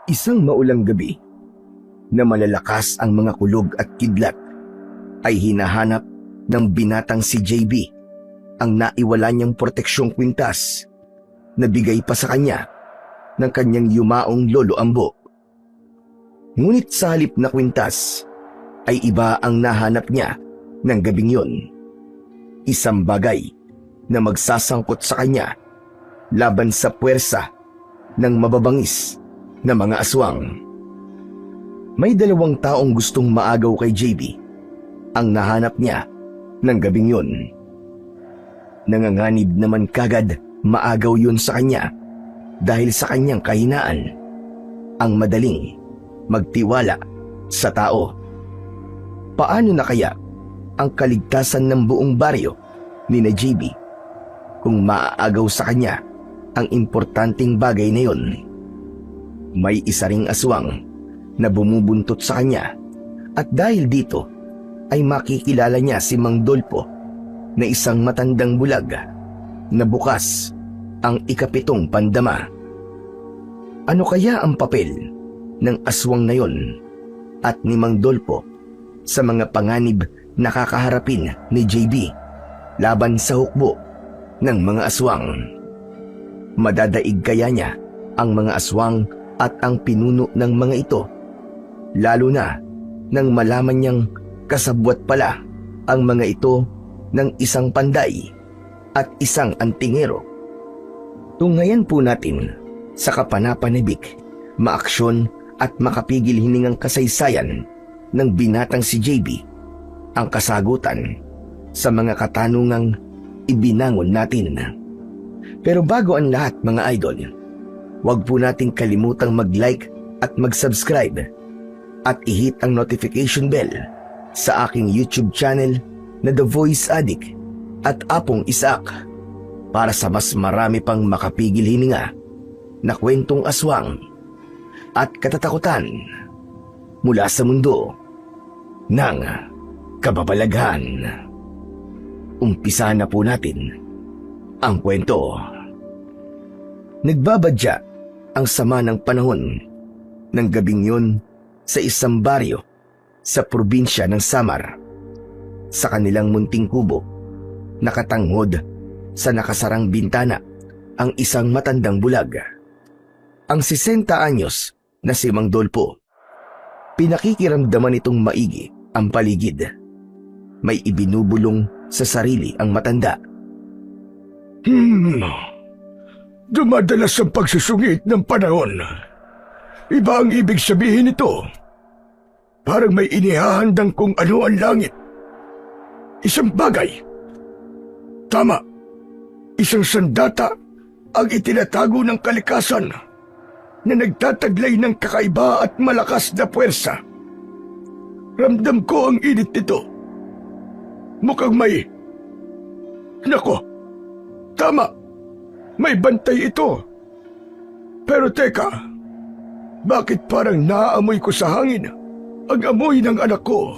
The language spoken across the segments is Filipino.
Isang maulang gabi na malalakas ang mga kulog at kidlat ay hinahanap ng binatang si JB ang naiwala niyang proteksyong kwintas na bigay pa sa kanya ng kanyang yumaong lolo Ambo. Ngunit sa halip na kwintas ay iba ang nahanap niya ng gabing yun. Isang bagay na magsasangkot sa kanya laban sa puwersa ng mababangis na mga aswang. May 2 taong gustong maagaw kay JB ang nahanap niya ng gabing yun. Nanganganib naman kagad maagaw yun sa kanya dahil sa kanyang kahinaan, ang madaling magtiwala sa tao. Paano na kaya ang kaligtasan ng buong baryo ni na JB kung maaagaw sa kanya ang importanteng bagay na yun? May isa ring aswang na bumubuntot sa kanya at dahil dito ay makikilala niya si Mang Dolpo na isang matandang bulag na bukas ang ika-7 pandama. Ano kaya ang papel ng aswang na yon at ni Mang Dolpo sa mga panganib na kakaharapin ni JB laban sa hukbo ng mga aswang? Madadaig kaya niya ang mga aswang at ang pinuno ng mga ito, lalo na nang malaman niyang kasabwat pala ang mga ito ng isang panday at isang antingero? Tunghayan po natin sa kapanapanibik, maaksyon at makapigil hiningang kasaysayan ng binatang si JB ang kasagutan sa mga katanungang ibinangon natin. Pero bago ang lahat, mga idol, huwag po nating kalimutang mag-like at mag-subscribe at i-hit ang notification bell sa aking YouTube channel na The Voice Addict at Apong Isaac para sa mas marami pang makapigil hininga na kwentong aswang at katatakutan mula sa mundo ng kababalaghan. Umpisa na po natin ang kwento. Nagbabadya ang sama ng panahon ng gabing yun sa isang baryo sa probinsya ng Samar. Sa kanilang munting kubo, nakatanghod sa nakasarang bintana ang isang matandang bulag. Ang 60 anyos na si Mang Dolpo. Pinakikiramdaman itong maigi ang paligid. May ibinubulong sa sarili ang matanda. Dumadalas ang pagsusungit ng panahon. Iba ang ibig sabihin nito. Parang may inihahandang kung ano ang langit. Isang bagay. Tama. Isang sandata ang itinatago ng kalikasan na nagtataglay ng kakaiba at malakas na puwersa. Ramdam ko ang init nito. Mukhang may... Nako, tama. May bantay ito. Pero teka, bakit parang naaamoy ko sa hangin ang amoy ng anak ko?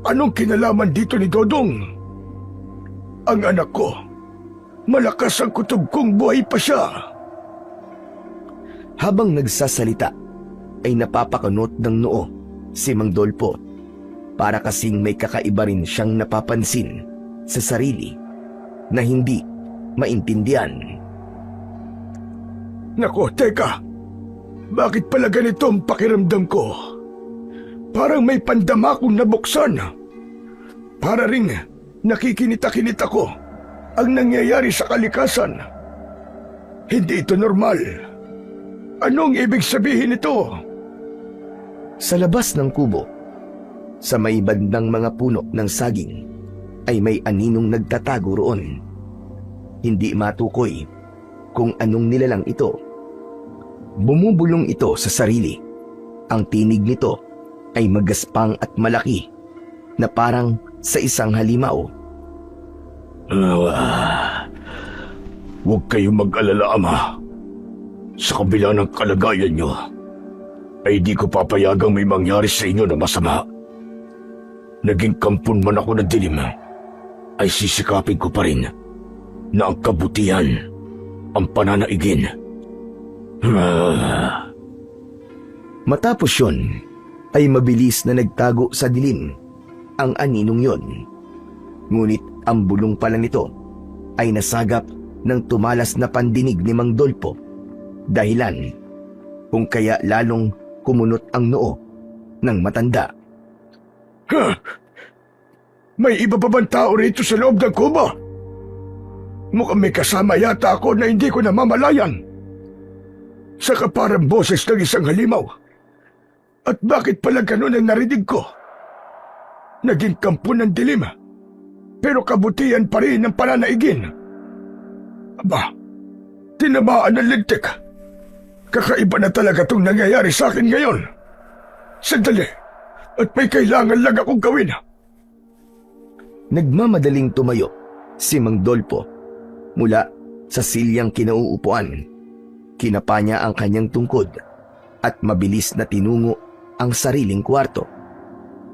Anong kinalaman dito ni Dodong? Ang anak ko, malakas ang kutob kong buhay pa siya. Habang nagsasalita ay napapakanot ng noo si Mang Dolpo para kasing may kakaiba rin siyang napapansin sa sarili na hindi maintindihan. Nako, teka. Bakit pala ganito ang pakiramdam ko? Parang may pandama akong nabuksan. Para ring nakikinita-kinita ko ang nangyayari sa kalikasan. Hindi ito normal. Anong ibig sabihin nito? Sa labas ng kubo, sa may bandang mga puno ng saging, ay may aninong nagtatago roon. Hindi matukoy kung anong nilalang ito. Bumubulong ito sa sarili. Ang tinig nito ay magaspang at malaki na parang sa isang halimaw. Huwag kayong mag-alala, Ama. Sa kabila ng kalagayan nyo, ay di ko papayagang may mangyari sa inyo na masama. Naging kampon man ako ng dilim, ay sisikapin ko pa rin na ang kabutihan ang pananaigin. Matapos yun, ay mabilis na nagtago sa dilim ang aninong yon. Ngunit ang bulong pala nito ay nasagap ng tumalas na pandinig ni Mang Dolpo, dahilan kung kaya lalong kumunot ang noo ng matanda. Ha? May iba pa bang tao rito sa loob ng kubo? Mukhang may kasama yata ako na hindi ko namamalayan. Saka parang boses ng isang halimaw. At bakit pala ganun ang narinig ko? Naging kampo ng dilim, pero kabutihan pa rin ang pananaigin. Aba, tinamaan ng lintik. Kakaiba na talaga itong nangyayari sa akin ngayon. Sandali, at may kailangan lang akong gawin. Nagmamadaling tumayo si Mang Dolpo mula sa silyang kinauupuan. Kinapa niya ang kanyang tungkod at mabilis na tinungo ang sariling kwarto.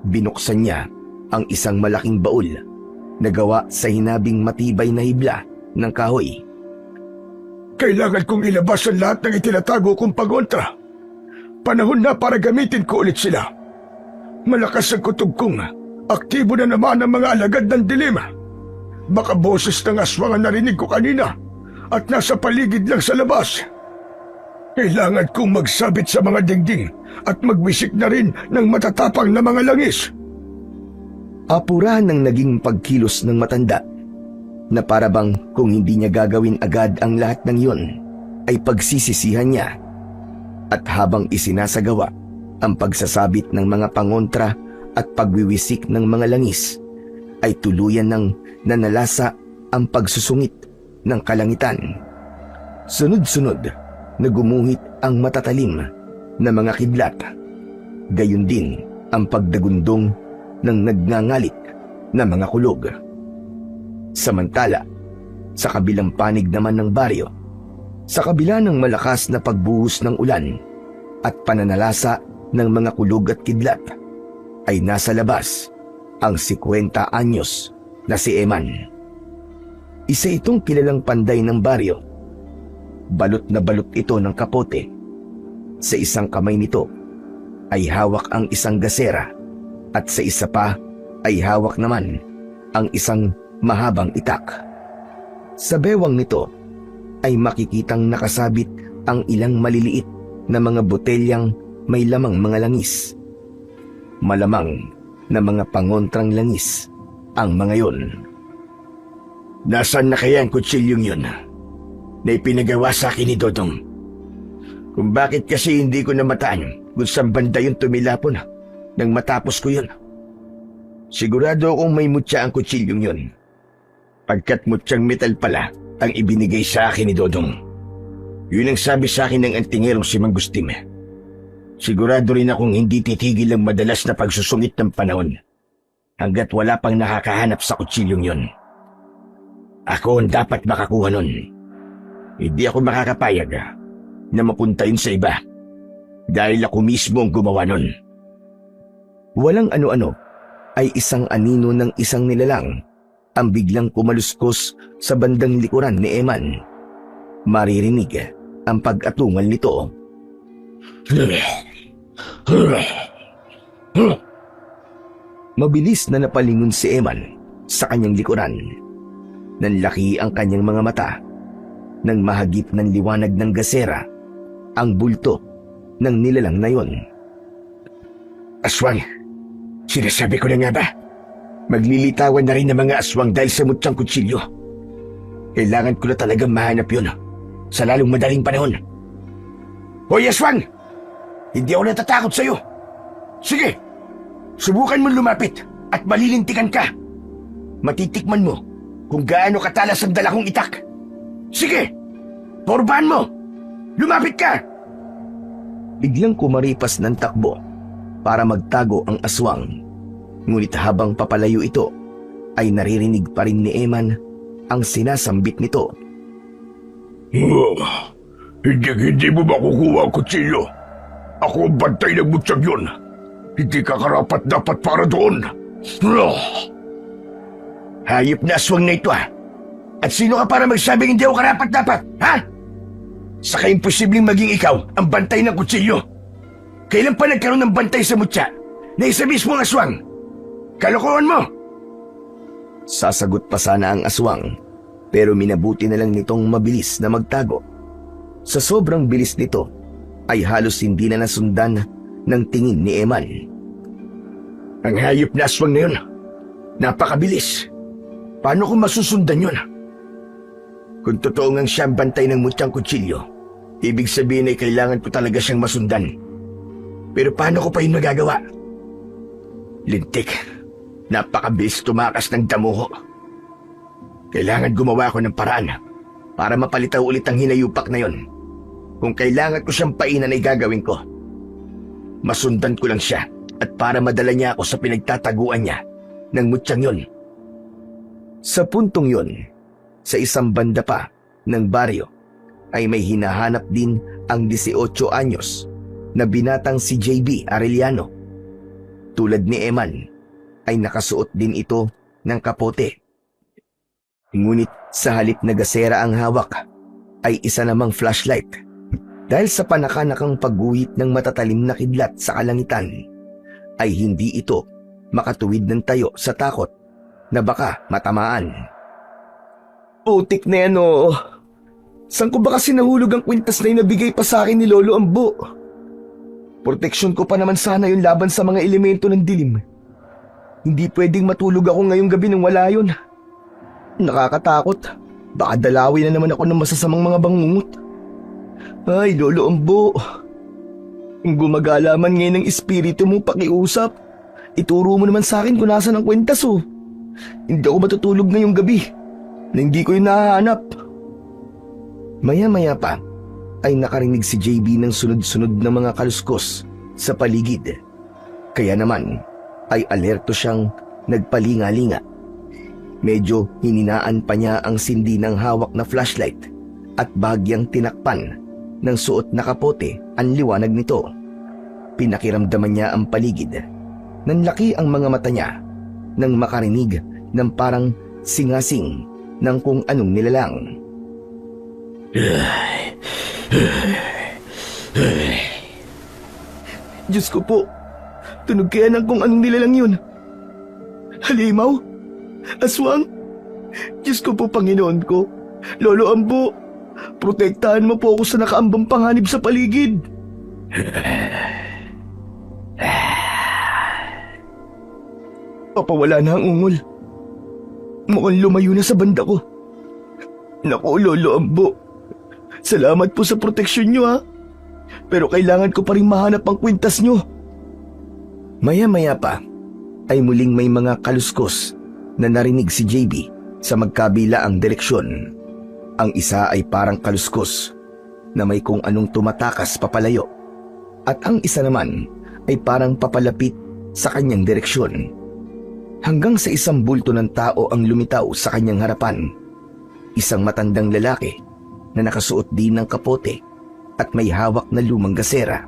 Binuksan niya ang isang malaking baul na gawa sa hinabing matibay na hibla ng kahoy. Kailangan kong ilabas ang lahat ng itinatago kong pagontra. Panahon na para gamitin ko ulit sila. Malakas ang kutob kong. Aktibo na naman ang mga alagad ng dilim. Baka boses ng aswang ang narinig ko kanina at nasa paligid lang sa labas. Kailangan kong magsabit sa mga dingding at magwisik na rin ng matatapang na mga langis. Apurahan ng naging pagkilos ng matanda na parabang kung hindi niya gagawin agad ang lahat ng yun ay pagsisisihan niya. At habang isinasagawa ang pagsasabit ng mga pangontra at pagwiwisik ng mga langis, ay tuluyan ng nanalasa ang pagsusungit ng kalangitan. Sunod-sunod na gumuhit ang matatalim na mga kidlat. Gayon din ang pagdagundong ng nagngangalit na mga kulog. Samantala, sa kabilang panig naman ng baryo, sa kabila ng malakas na pagbuhos ng ulan at pananalasa ng mga kulog at kidlat, ay nasa labas ang 50 anyos na si Eman. Isa itong kilalang panday ng baryo. Balot na balot ito ng kapote. Sa isang kamay nito ay hawak ang isang gasera at sa isa pa ay hawak naman ang isang mahabang itak. Sa bewang nito ay makikitang nakasabit ang ilang maliliit na mga botelyang may lamang mga langis. Malamang na mga pangontrang langis ang mga yon. Nasaan na kaya ang kutsilyong yun na ipinagawa sa akin ni Dodong? Kung bakit kasi hindi ko namataan kung saan banda yun tumilapon nang matapos ko yun. Sigurado akong may mutya ang kutsilyong yun. Pagkat mutyang metal pala ang ibinigay sa akin ni Dodong. Yun ang sabi sa akin ng antingerong si Mang Gustim. Sigurado rin akong hindi titigil ang madalas na pagsusungit ng panahon hanggat wala pang nakakahanap sa kutsilyong yun. Ako ang dapat makakuha nun. Hindi ako makakapayag na mapunta yun sa iba dahil ako mismo ang gumawa nun. Walang ano-ano ay isang anino ng isang nilalang ang biglang kumaluskos sa bandang likuran ni Eman. Maririnig ang pag-atungal nito. Mabilis na napalingon si Eman sa kanyang likuran. Nanlaki ang kanyang mga mata nang mahagip ng liwanag ng gasera ang bulto ng nilalang na yon. Aswang, sinasabi ko na nga ba? Maglilitawan na rin ng mga aswang dahil sa mutyang kutsilyo. Kailangan ko na talagang mahanap yun sa lalong madaling panahon. Hoy aswang! Hindi ako natatakot sa'yo. Sige, subukan mo lumapit at malilintikan ka. Matitikman mo kung gaano katalas ang dala kong itak. Sige, porbahan mo! Lumapit ka! Biglang kumaripas ng takbo para magtago ang aswang. Ngunit habang papalayo ito, ay naririnig pa rin ni Eman ang sinasambit nito. Hindi mo makukuha ang kutsilyo. Ako ang bantay ng mutyang yun. Hindi ka karapat dapat para doon. Hayop na aswang na ito At sino ka para magsabing hindi ako karapat dapat, ha? Saka imposibleng maging ikaw ang bantay ng kutsilyo. Kailan pa nagkaroon ng bantay sa mutya na isa mismo ang aswang? Kalokohan mo! Sasagot pa sana ang aswang, pero minabuti na lang nitong mabilis na magtago. Sa sobrang bilis nito, ay halos hindi na nasundan ng tingin ni Eman. Ang hayop na aswang na yun, napakabilis. Paano ko masusundan yun? Kung totoo ngang siya ang bantay ng mutyang kutsilyo, ibig sabihin ay kailangan ko talaga siyang masundan. Pero paano ko pa yun magagawa? Lintik, napakabilis tumakas ng damuho. Kailangan gumawa ko ng paraan para mapalitaw ulit ang hinayupak na yon. Kung kailangan ko siyang painan ay gagawin ko. Masundan ko lang siya at para madala niya ako sa pinagtataguan niya ng mutyang yon. Sa puntong yon, sa isang banda pa ng baryo, ay may hinahanap din ang 18 anyos na binatang si JB Arellano. Tulad ni Eman, ay nakasuot din ito ng kapote. Ngunit sa halip na gasera ang hawak, ay isa namang flashlight. Dahil sa panakanakang pagguhit ng matatalim na kidlat sa kalangitan, ay hindi ito makatuwid ng tayo sa takot na baka matamaan. Putik na yan, oh. Saan ko ba kasi nahulog ang kwintas na inabigay pa sa akin ni Lolo Ambo? Proteksyon ko pa naman sana yung laban sa mga elemento ng dilim. Hindi pwedeng matulog ako ngayong gabi nang wala yun. Nakakatakot. Baka dalawin na naman ako ng masasamang mga bangungot. Ay, Lolo Ambo. Kung gumagala man ngayon ng espiritu mo pakiusap, ituro mo naman sa akin kung nasan ang kwintas, oh. Hindi ako matutulog ngayong gabi na hindi ko yung nahahanap. Maya-maya pa ay nakarinig si JB ng sunod-sunod na mga kaluskos sa paligid. Kaya naman ay alerto siyang nagpalinga-linga. Medyo hininaan pa niya ang sindi ng hawak na flashlight at bagyang tinakpan ng suot na kapote ang liwanag nito. Pinakiramdaman niya ang paligid. Nanlaki ang mga mata niya nang makarinig ng parang singasing ng kung anong nilalang. Diyos ko po, tunog kaya ng kung anong nilalang yun. Halimaw? Aswang? Diyos ko po, Panginoon ko. Lolo Ambo, protektahan mo po ako sa nakaambang panganib sa paligid. Papawala na ang ungol. Mukhang lumayo na sa banda ko. Naku, Lolo Ambo. Salamat po sa proteksyon nyo, ha. Pero kailangan ko pa rin mahanap ang kwintas nyo. Maya-maya pa ay muling may mga kaluskos na narinig si JB sa magkabila ang direksyon. Ang isa ay parang kaluskos na may kung anong tumatakas papalayo at ang isa naman ay parang papalapit sa kanyang direksyon. Hanggang sa isang bulto ng tao ang lumitaw sa kanyang harapan. Isang matandang lalaki na nakasuot din ng kapote at may hawak na lumang gasera.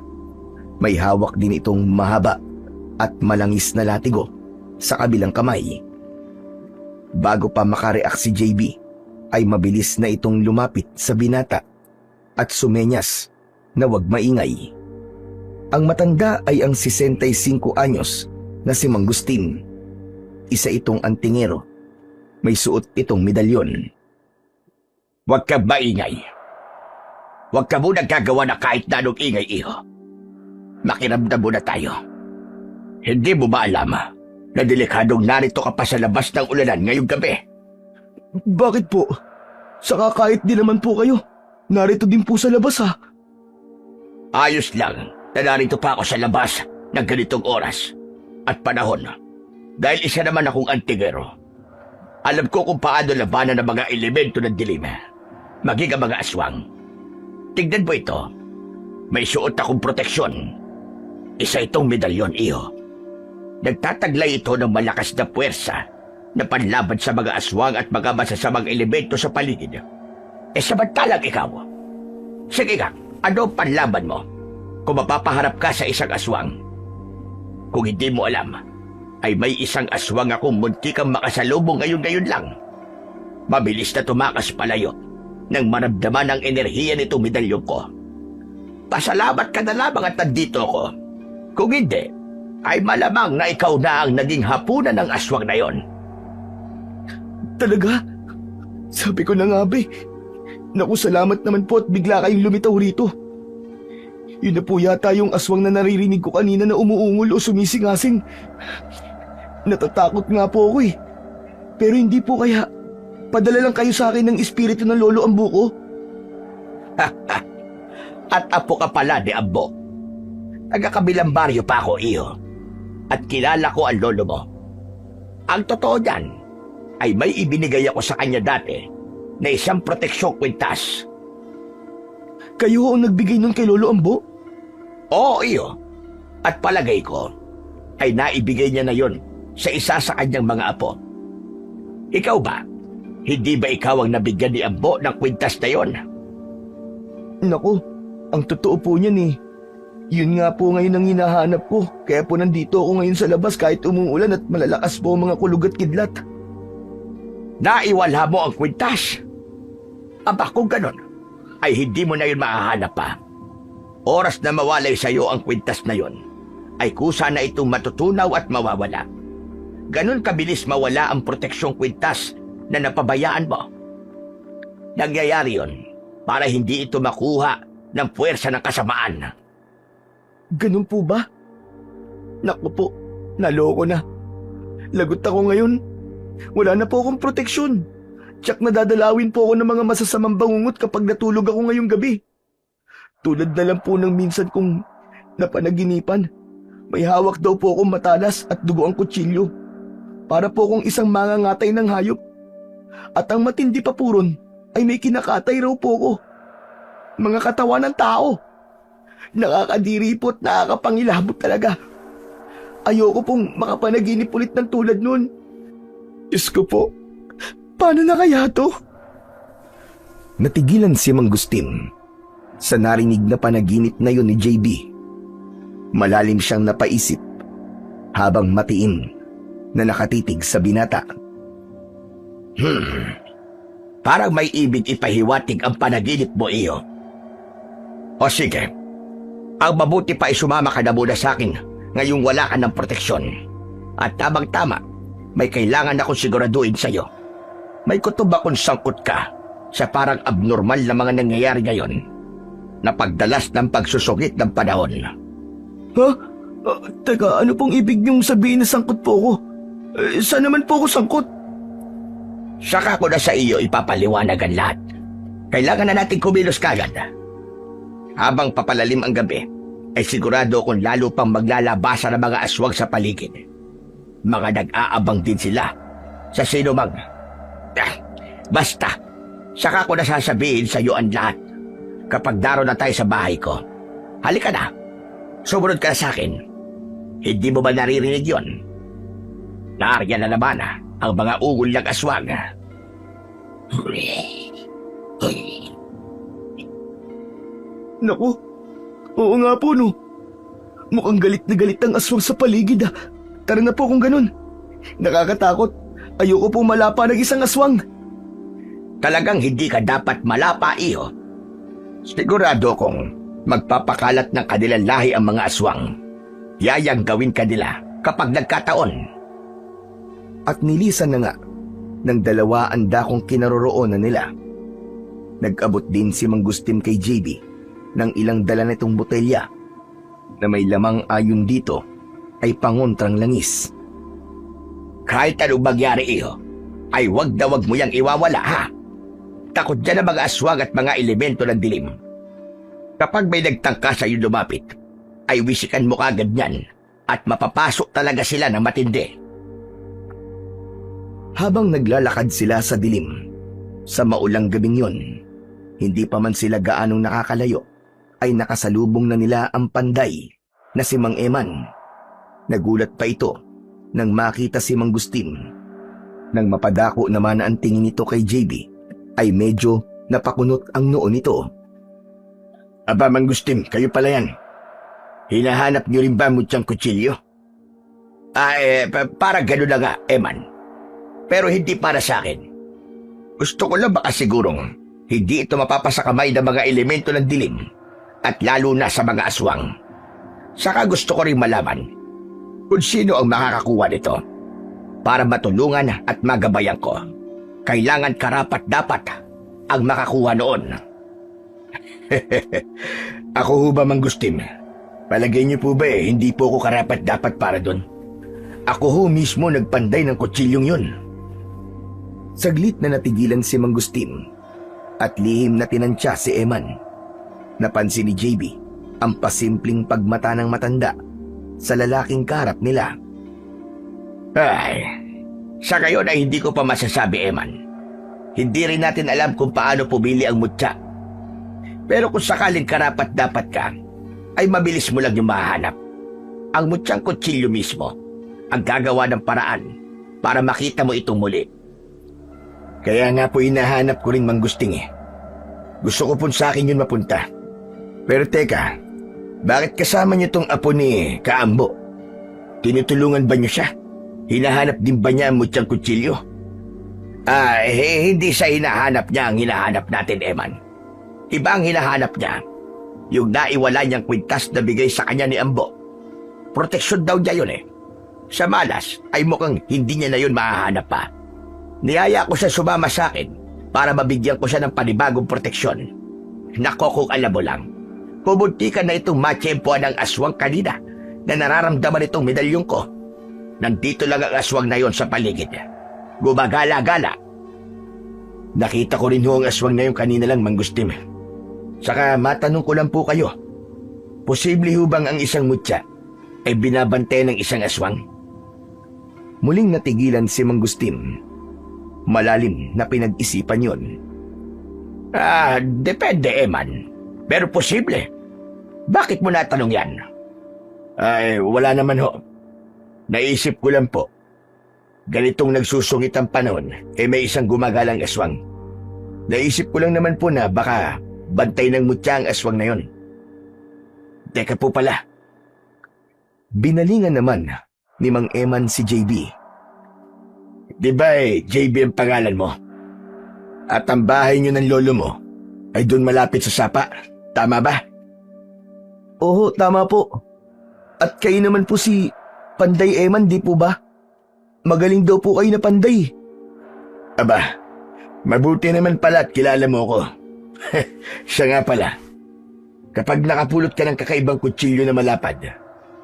May hawak din itong mahaba at malangis na latigo sa kabilang kamay. Bago pa makareact si JB, ay mabilis na itong lumapit sa binata at sumenyas na huwag maingay. Ang matanda ay ang 65 anyos na si Mangustin. Isa itong antingero. May suot itong medalyon. Huwag ka maingay. Huwag ka muna gagawa na kahit na anong ingay, iho. Makiramdam muna tayo. Hindi mo ba alam na delikadong narito ka pa sa labas ng ulanan ngayong gabi? Bakit po? Saka kahit di naman po kayo, narito din po sa labas, ha? Ayos lang na narito pa ako sa labas ng ganitong oras at panahon. Dahil isa naman akong antingero. Alam ko kung paano labanan ng mga elemento ng dilim, maging ang mga aswang. Tignan mo ito. May suot akong proteksyon. Isa itong medalyon, iho. Nagtataglay ito ng malakas na puwersa na panlaban sa mga aswang at mga masasamang elemento sa paligid. Samantalang ikaw, sige nga, ano ang panlaban mo kung mapapaharap ka sa isang aswang? Kung hindi mo alam, ay may isang aswang akong muntikang makasalubong ngayon lang. Mabilis na tumakas palayo nang maramdaman ang enerhiya nitong medalyong ko. Pasalamat ka na lamang at nandito ako Kung hindi, ay malamang na ikaw na ang naging hapunan ng aswang na yon. Talaga? Sabi ko na nga ba eh. Naku, salamat naman po at bigla kayong lumitaw rito. Yun na po yata yung aswang na naririnig ko kanina na umuungol o sumisingasing. Natatakot nga po ako eh. Pero hindi po kaya padala lang kayo sa akin ng espiritu ng lolo Ambo ko? At apo ka pala ni Ambo. Taga-kabilang baryo pa ako, iyo. At kilala ko ang lolo mo. Ang totoo niyan ay may ibinigay ako sa kanya dati na isang proteksyong kwintas. Kayo ang nagbigay nun kay lolo Ambo? Oo, iyo. At palagay ko ay naibigay niya na yon sa isa sa kanyang mga apo. Ikaw ba? Hindi ba ikaw ang nabigyan ni Ambo ng kwintas na yon? Naku, ang totoo po niyan eh. Yun nga po ngayon ang hinahanap ko. Kaya po nandito ako ngayon sa labas kahit umuulan at malalakas po ang mga kulog at kidlat. Naiwala mo ang kwintas. Aba, kung ganon, ay hindi mo na yun mahahanap pa. Oras na mawalay sa iyo ang kwintas na yon, ay kusa na itong matutunaw at mawawala. Ganon kabilis mawala ang proteksyong kwintas na napabayaan mo. Nangyayari yon para hindi ito makuha ng puwersa ng kasamaan. Ganun po ba? Naku po, naloko na. Lagot ako ngayon. Wala na po akong proteksyon. Tsak nadadalawin po ako ng mga masasamang bangungot kapag natulog ako ngayong gabi. Tulad na lang po ng minsan kong napanaginipan. May hawak daw po akong matalas at dugo ang kutsilyo. Para po akong isang mangangatay ng hayop. At ang matindi pa po ron ay may kinakatay raw po ko. Mga katawan ng tao. Nakakadiri po at nakakapangilabot talaga. Ayoko pong makapanaginip ulit ng tulad nun. Diyos ko po, paano na kaya to? Natigilan si Mang Gustin sa narinig na panaginip na yun ni JB. Malalim siyang napaisip habang matiin na nakatitig sa binata. Parang may ibig ipahiwatig ang panaginip mo, iyo. O sige, ang mabuti pa ay sumama ka na muna sa akin ngayong wala ka ng proteksyon. At tamang-tama, may kailangan akong siguraduhin sa'yo. May kutob akong sangkot ka sa parang abnormal na mga nangyayari ngayon na pagdalas ng pagsusungit ng panahon. Ha? Teka, ano pong ibig niyong sabihin na sangkot po ako? Saan naman po ako sangkot? Saka ko na sa iyo ipapaliwanag ang lahat. Kailangan na natin kumilos kagad. Habang papalalim ang gabi, ay sigurado kung lalo pang maglalabasa ng mga aswang sa paligid. Mga nag-aabang din sila sa sinumang. Basta, saka ko na sasabihin sa iyo ang lahat kapag daro na tayo sa bahay ko. Halika na, sumunod ka na sa akin. Hindi mo ba naririnig yon? Naaryan na naman ang mga ungol ng aswang. Naku, oo nga po no. Mukhang galit na galit ang aswang sa paligid ah. Tara na po kung ganun. Nakakatakot. Ayoko po malapa ng isang aswang. Talagang hindi ka dapat malapa, iyo. Sigurado kong magpapakalat ng kanilang lahi ang mga aswang. Yayang gawin ka nila kapag nagkataon. At nilisan na nga ng dalawa ang dakong kinaroroonan nila. Nag-abot din si Mang Gustin kay JB ng ilang dala nitong botelya na may lamang ayon dito ay pangontrang langis. Kahit anong magyari, iyo, ay wag na wag mo yang iwawala, ha? Takot dyan ang mga aswang at mga elemento ng dilim. Kapag may nagtangka sa iyo lumapit, ay wisikan mo kagad yan at mapapasok talaga sila ng matindi. Habang naglalakad sila sa dilim, sa maulang gabing yon, hindi pa man sila gaanong nakakalayo, ay nakasalubong na nila ang panday na si Mang Eman. Nagulat pa ito nang makita si Mang Gustin. Nang mapadako naman ang tingin nito kay JB, ay medyo napakunot ang noo nito. Aba, Mang Gustin, kayo pala yan. Hinahanap niyo rin ba mutyang kutsilyo? Para gano'n na nga, Eman. Pero hindi para sa akin. Gusto ko lang baka sigurong hindi ito mapapasa kamay ng mga elemento ng dilim at lalo na sa mga aswang. Saka gusto ko rin malaman kung sino ang makakakuha nito para matulungan at magabayan ko. Kailangan karapat-dapat ang makakuha noon. Ako ho ba, Mang Gustim? Palagay niyo po ba hindi po ako karapat-dapat para doon? Ako ho mismo nagpanday ng kutsilyong yun. Saglit na natigilan si Mang Gustim at lihim na tinantya si Eman. Napansin ni JB ang pasimpleng pagmata ng matanda sa lalaking karap nila. Ay, sa ngayon ay hindi ko pa masasabi, Eman. Hindi rin natin alam kung paano pumili ang mutya. Pero kung sakaling karapat-dapat ka, ay mabilis mo lang yung mahanap. Ang mutyang kutsilyo mismo ang gagawa ng paraan para makita mo itong muli. Kaya nga po hinahanap ko rin, Mang Gusting Gusto ko po sa akin yun mapunta. Pero teka, bakit kasama niyo tong apo ni Kaambo? Tinutulungan ba niyo siya? Hinahanap din ba niya ang mutyang kutsilyo? Hindi sa hinahanap niya ang hinahanap natin, Eman. Iba ang hinahanap niya. Yung naiwala niyang kwintas na bigay sa kanya ni Ambo. Proteksyon daw niya yun Sa malas ay mukhang hindi niya na yun mahahanap pa. Niyaya ko siya sumama sa akin para mabigyan ko siya ng panibagong proteksyon. Nako kung alam mo lang, pumuntikan na itong matsyempoan ng aswang kanina na nararamdaman itong medalyong ko. Nandito lang ang aswang na yon sa paligid. Gumagala-gala. Nakita ko rin ho ang aswang na yung kanina lang, Mang Gustim. Saka matanong ko lang po kayo, posible ho bang ang isang mutya ay binabantay ng isang aswang? Muling natigilan si Mang Gustim. Malalim na pinag-isipan yon. Depende, Eman. Pero posible. Bakit mo natanong yan? Ay, wala naman ho. Naisip ko lang po. Ganitong nagsusungit ang panahon, may isang gumagalang aswang. Naisip ko lang naman po na baka bantay ng mutya ang aswang na yon. Teka po pala. Binalingan naman ni Mang Eman si JB. Di ba JB ang pangalan mo? At ang bahay niyo ng lolo mo ay doon malapit sa sapa, tama ba? Oo, tama po. At kayo naman po si Panday Eman, di po ba? Magaling daw po kayo na panday. Aba, mabuti naman pala at kilala mo ko. Siya nga pala. Kapag nakapulot ka ng kakaibang kutsilyo na malapad,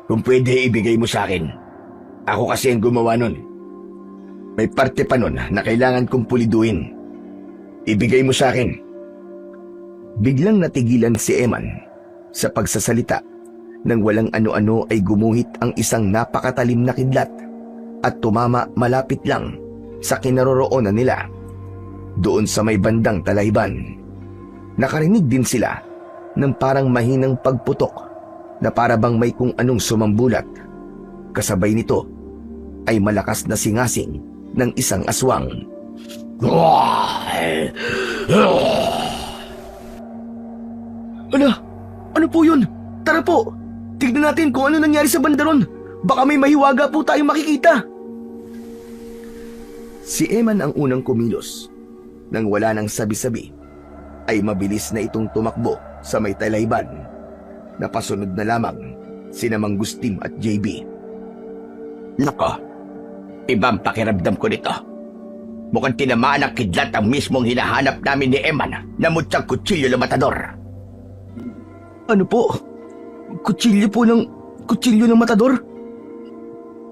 kung pwede ibigay mo sa akin. Ako kasi ang gumawa nun. May parte pa nun na kailangan kong puliduin. Ibigay mo sa akin. Biglang natigilan si Eman sa pagsasalita nang walang ano-ano ay gumuhit ang isang napakatalim na kidlat at tumama malapit lang sa kinaroroonan nila. Doon sa may bandang talayban, nakarinig din sila ng parang mahinang pagputok na para bang may kung anong sumambulat. Kasabay nito ay malakas na singasing ng isang aswang. Ano po yun? Tara po, tignan natin kung ano nangyari sa bandaron. Baka may mahiwaga po tayong makikita. Si Eman ang unang kumilos. Nang wala nang sabi-sabi, ay mabilis na itong tumakbo sa may talayban. Napasunod na lamang sina Mang Gustim at JB. Nako, ibang pakiramdam ko nito. Mukhang tinamaan ng kidlat ang mismong hinahanap namin ni Eman na mutyang kutsilyo na matador. Ano po? Kutsilyo ng matador?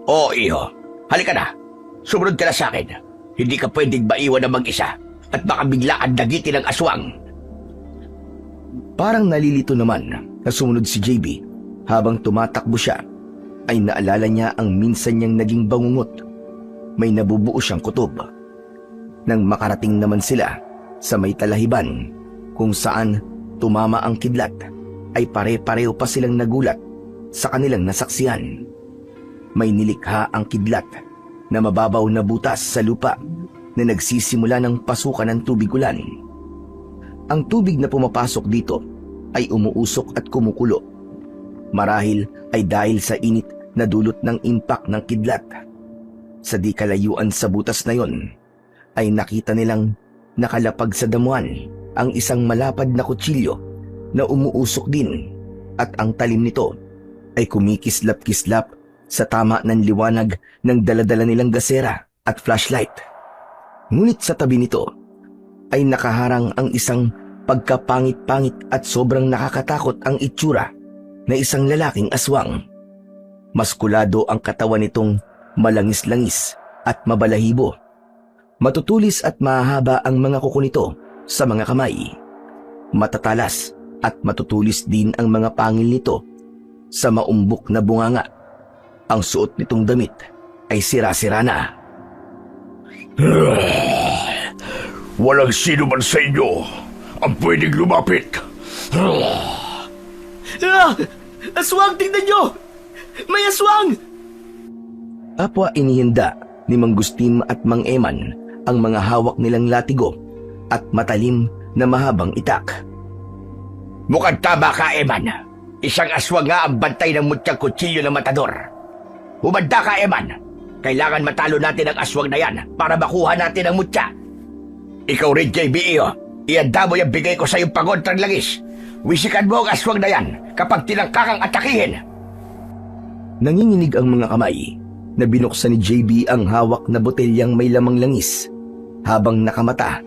Oo, iho. Halika na. Sumunod ka na sa akin. Hindi ka pwedeng maiwan na mag-isa at baka bigla ang dagitin ng aswang. Parang nalilito naman na sumunod si JB. Habang tumatakbo siya, ay naalala niya ang minsan niyang naging bangungot. May nabubuo siyang kutob. Nang makarating naman sila sa may talahiban kung saan tumama ang kidlat, ay pare-pareho pa silang nagulat sa kanilang nasaksihan. May nilikha ang kidlat na mababaw na butas sa lupa na nagsisimula ng pasukan ng tubig ulan. Ang tubig na pumapasok dito ay umuusok at kumukulo. Marahil ay dahil sa init na dulot ng impact ng kidlat. Sa di kalayuan sa butas na yon, ay nakita nilang nakalapag sa damuhan ang isang malapad na kutsilyo na umuusok din, at ang talim nito ay kumikislap-kislap sa tama ng liwanag ng daladala nilang gasera at flashlight. Ngunit sa tabi nito ay nakaharang ang isang pagkapangit-pangit at sobrang nakakatakot ang itsura na isang lalaking aswang. Maskulado ang katawan nitong malangis-langis at mabalahibo. Matutulis at mahahaba ang mga kuko nito sa mga kamay. Matatalas at matutulis din ang mga pangil nito sa maumbok na bunganga. Ang suot nitong damit ay sira-sira na. Walang sino man sa inyo ang pwedeng lumapit. Aswang, tingnan nyo! May aswang! Apwa inihinda ni Mang Gustim at Mang Eman ang mga hawak nilang latigo at matalim na mahabang itak. Mukhang tama ka, Eman. Isang aswang nga ang bantay ng mutyang kutsilyo ng matador. Humanda ka, Eman. Kailangan matalo natin ang aswang na yan para makuha natin ang mutya. Ikaw rin, JB, ihanda mo yung bigay ko sa iyong pagontrang langis. Wisikan mo ang aswang na yan kapag tinangkakang atakihin. Nanginginig ang mga kamay na binuksan ni JB ang hawak na botelyang may lamang langis habang nakamata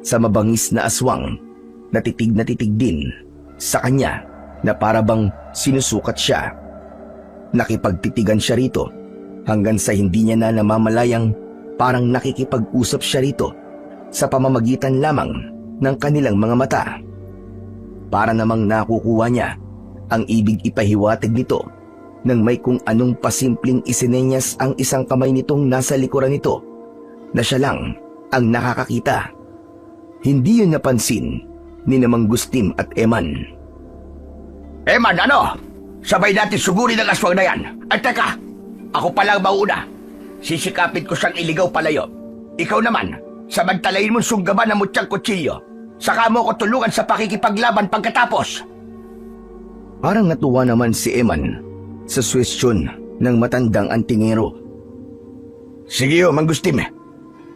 sa mabangis na aswang na titig din sa kanya na parabang sinusukat siya. Nakipagtitigan siya rito hanggang sa hindi niya na namamalayang parang nakikipag-usap siya rito sa pamamagitan lamang ng kanilang mga mata. Para namang nakukuha niya ang ibig ipahiwatig nito nang may kung anong pasimpleng isinenyas ang isang kamay nitong nasa likuran nito na siya lang ang nakakakita. Hindi yun napansin ni Mang Gustim at Eman. Eman, ano? Sabay natin sugurin ang aswang na yan. At teka, ako palang mauna. Sisikapin ko siyang iligaw palayo. Ikaw naman, samantalayin mong sunggaban ng mutyang kutsilyo. Saka mo ko tulungan sa pakikipaglaban pagkatapos. Parang natuwa naman si Eman sa suwestyon ng matandang antingero. Sige Mang Gustim.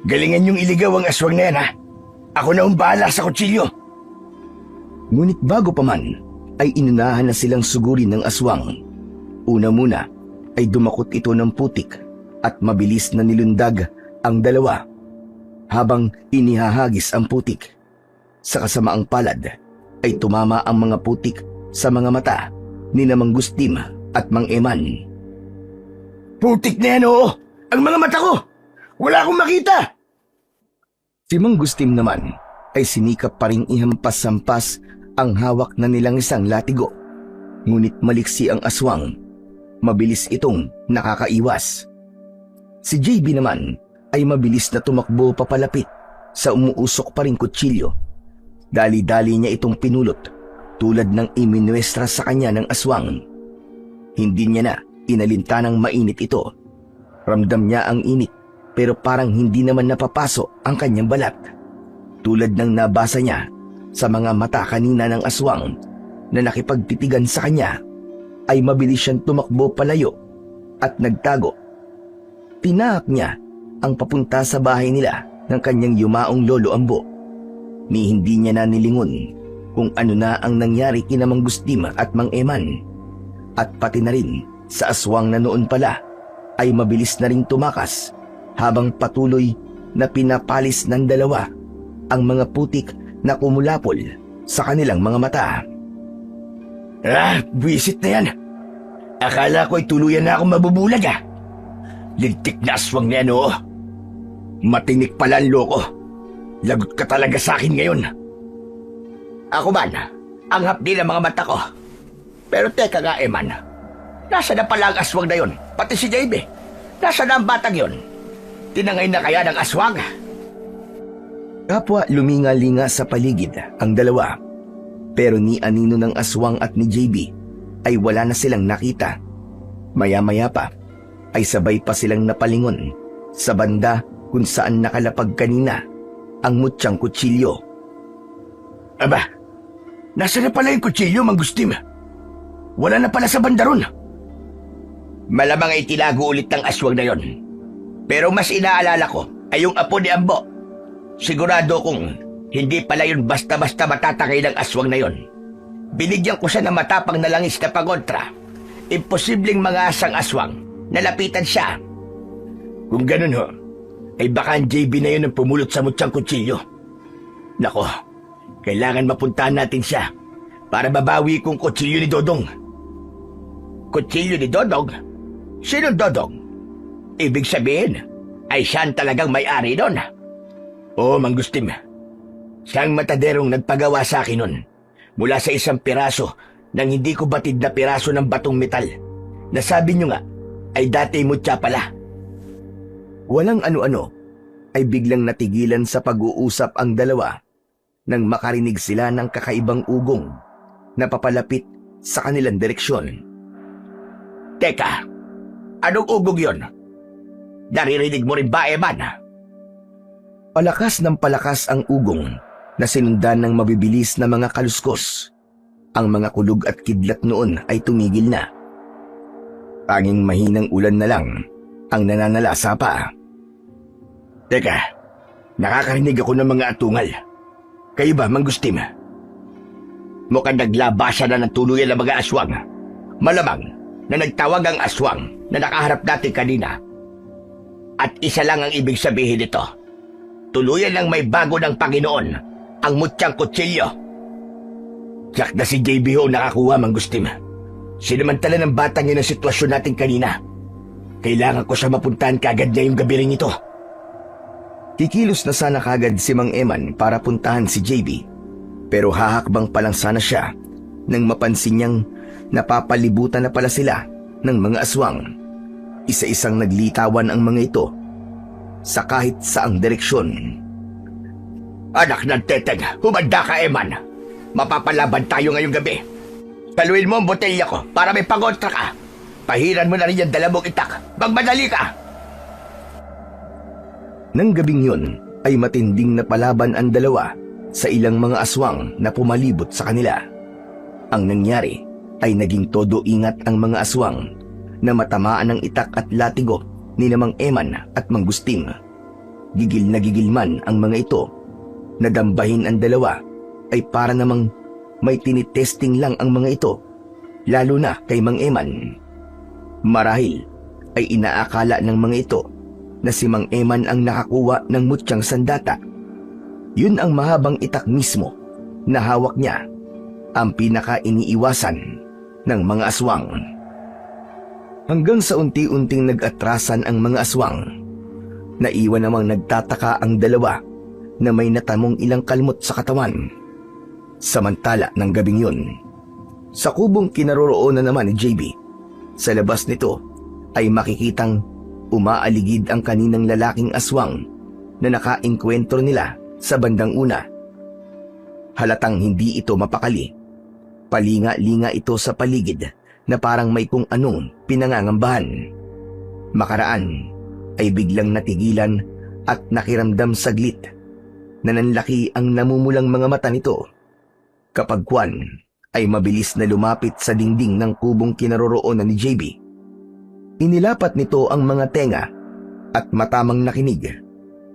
Galingan yung iligaw ang aswang na yan, ha? Ako na ang bahala sa kutsilyo. Ngunit bago pa man, ay inunahan na silang sugurin ng aswang. Una muna ay dumakot ito ng putik at mabilis na nilundag ang dalawa habang inihahagis ang putik. Sa kasamaang palad ay tumama ang mga putik sa mga mata ni Mang Gustim at Mang Eman. Putik na yan, oo! Ang mga mata ko! Wala akong makita! Si Mang Gustim naman ay sinikap pa ring ihampas-sampas ang hawak na nilang isang latigo. Ngunit maliksi ang aswang. Mabilis itong nakakaiwas. Si JB naman ay mabilis na tumakbo papalapit sa umuusok pa ring kutsilyo. Dali-dali niya itong pinulot tulad ng iminuestra sa kanya ng aswang. Hindi niya na inalintanang mainit ito. Ramdam niya ang init pero parang hindi naman napapaso ang kanyang balat. Tulad ng nabasa niya sa mga mata kanina ng aswang na nakipagtitigan sa kanya, ay mabilis siyang tumakbo palayo at nagtago. Tinahak niya ang papunta sa bahay nila ng kanyang yumaong lolo Ambo. Ni hindi niya na nilingon kung ano na ang nangyari kina Mang Gustim at Mang Eman. At pati na rin sa aswang na noon pala ay mabilis na rin tumakas habang patuloy na pinapalis ng dalawa ang mga putik na kumulapol sa kanilang mga mata. Buwisit na yan. Akala ko'y tuluyan na akong mabubulag, ah. Lintik na aswang na yan, oo. Matinik pala ang loko. Lagot ka talaga sa akin ngayon. Ako man, ang hapdi ng mga mata ko. Pero teka nga, Eman. Nasa na pala ang aswang na yun? Pati si JB. Nasa na ang batang yun? Tinangay na kaya ng aswang? Kapwa luminga-linga sa paligid ang dalawa. Pero ni anino ng aswang at ni JB ay wala na silang nakita. Maya-maya pa ay sabay pa silang napalingon sa banda kung saan nakalapag kanina ang mutyang kutsilyo. Aba, nasa na pala yung kutsilyo, Mang Gustim? Wala na pala sa banda ron. Malamang ay tinago ulit ng aswang na yon. Pero mas inaalala ko ay yung apo ni Ambo. Sigurado kong hindi pala yun basta-basta matatangay ng aswang na yon. Binigyan ko siya ng matapang na langis na pagontra. imposibleng mga asang aswang. Nalapitan siya. Kung ganun ho, Ay baka ang JB na yun ang pumulot sa mutsang kutsilyo. Nako, kailangan mapuntahan natin siya para mabawi kong kutsilyo ni Dodong. Kutsilyo ni Dodong? Sino Dodong? Ibig sabihin, ay siya ang talagang may-ari nun. Oo, Manggustim. Siyang mataderong nagpagawa sa akin nun mula sa isang piraso ng hindi ko batid na piraso ng batong metal na sabi nyo nga ay dati mutya pala. Walang ano-ano ay biglang natigilan sa pag-uusap ang dalawa nang makarinig sila ng kakaibang ugong na papalapit sa kanilang direksyon. Teka, anong ugong yon? Naririnig mo rin ba, Eman? Palakas ng palakas ang ugong na sinundan ng mabibilis na mga kaluskos. Ang mga kulog at kidlat noon ay tumigil na. Tanging mahinang ulan na lang ang nananalasa pa. Teka, nakakarinig ako ng mga atungal. Kayo ba, Manggustim? Mukhang naglabasa na ng tuluyan ng mga aswang. Malamang na nagtawag ang aswang na nakaharap natin kanina. At isa lang ang ibig sabihin nito. Tuluyan lang may bago ng Panginoon, ang mutyang kutsilyo. Tsak na si JB ho nakakuha, Manggustim. Sinamantala ng batang yun ang sitwasyon natin kanina. Kailangan ko siya mapuntahan kagad ngayong gabi rin ito. Kikilos na sana kagad si Mang Eman para puntahan si JB. Pero hahakbang pa lang sana siya nang mapansin niyang napapalibutan na pala sila ng mga aswang. Isa-isang naglitawan ang mga ito sa kahit saang direksyon. Anak ng teteng, humanda ka, Eman. Mapapalaban tayo ngayong gabi. Paluin mo ang botelya ko para may pangontra ka. Pahiran mo na rin yung dalawang itak. Magmadali ka! Nang gabing yun ay matinding napalaban ang dalawa sa ilang mga aswang na pumalibot sa kanila. Ang nangyari ay naging todo ingat ang mga aswang na matamaan ng itak at latigo ni Mang Eman at Manggustim. Gigil na gigil man ang mga ito. Nadambahin ang dalawa ay para namang may tinitesting lang ang mga ito, lalo na kay Mang Eman. Marahil ay inaakala ng mga ito na si Mang Eman ang nakakuha ng mutyang sandata. Yun ang mahabang itak mismo na hawak niya, ang pinaka-iniiwasan ng mga aswang. Hanggang sa unti-unting nag-atrasan ang mga aswang, naiwan namang nagtataka ang dalawa na may natamong ilang kalmot sa katawan. Samantala ng gabing yun, sa kubong kinaroroonan naman ni JB, sa labas nito ay makikitang umaaligid ang kaninang lalaking aswang na nakaengkwentro nila sa bandang una. Halatang hindi ito mapakali. Palinga-linga ito sa paligid na parang may kung anong pinangangambahan. Makaraan ay biglang natigilan at nakiramdam saglit na nanlaki ang namumulang mga mata nito. Kapag kwan ay mabilis na lumapit sa dingding ng kubong kinaroroonan ni JB. Inilapat nito ang mga tenga at matamang nakinig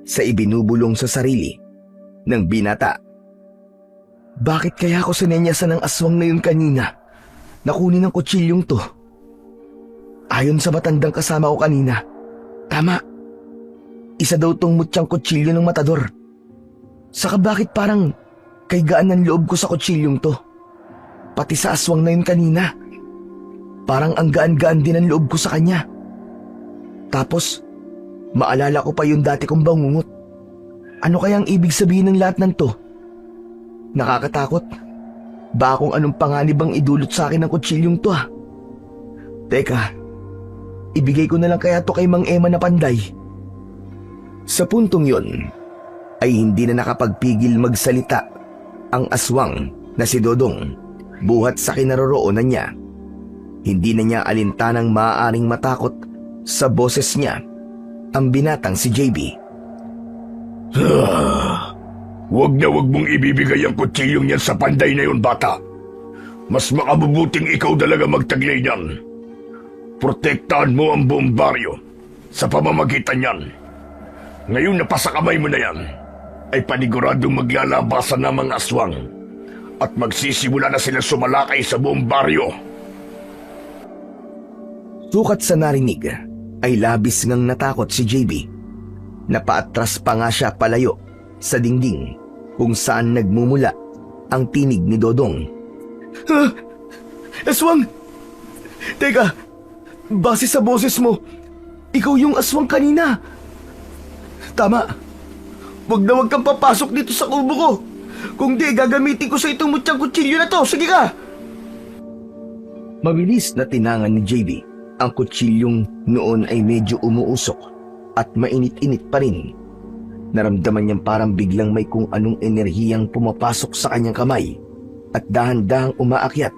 sa ibinubulong sa sarili ng binata. Bakit kaya ako sinenyasan ng aswang na yun kanina? Nakunin ang kutsilyong to. Ayon sa matandang kasama ko kanina, tama. Isa daw tong mutyang kutsilyo ng matador. Saka bakit parang kaygaan ng loob ko sa kutsilyong to? Pati sa aswang na yun kanina. Parang ang gaan-gaan din ang loob ko sa kanya. Tapos, maalala ko pa yung dati kong bangungot. Ano kayang ibig sabihin ng lahat ng to? Nakakatakot. Ba kung anong panganib ang idulot sa akin ng kutsilyong to ah. Teka, ibigay ko na lang kaya to kay Mang Eman na panday. Sa puntong yon, ay hindi na nakapagpigil magsalita ang aswang na si Dodong buhat sa kinaroroonan niya. Hindi na niya alintanang maaaring matakot sa boses niya ang binatang si JB. Huwag na huwag mong ibibigay ang kutsilyong yan sa panday na yun, bata. Mas makabubuting ikaw talaga magtaglay niyan. Protektahan mo ang buong baryo sa pamamagitan niyan. Ngayon na pasakamay mo na yan, ay paniguradong maglalabasan ng mga aswang at magsisimula na sila sumalakay sa buong baryo. Sukat sa narinig ay labis ngang natakot si JB. Napaatras pa nga siya palayo sa dingding kung saan nagmumula ang tinig ni Dodong. Aswang! Teka, base sa boses mo, ikaw yung aswang kanina. Tama. Wag na wag kang papasok dito sa kubo ko. Kung di, gagamitin ko sa itong mutyang kutsilyo na to. Sige ka! Mabilis na tinangan ni JB. Ang kutsilyong noon ay medyo umuusok at mainit-init pa rin. Naramdaman niyang parang biglang may kung anong enerhiyang pumapasok sa kanyang kamay at dahan-dahang umaakyat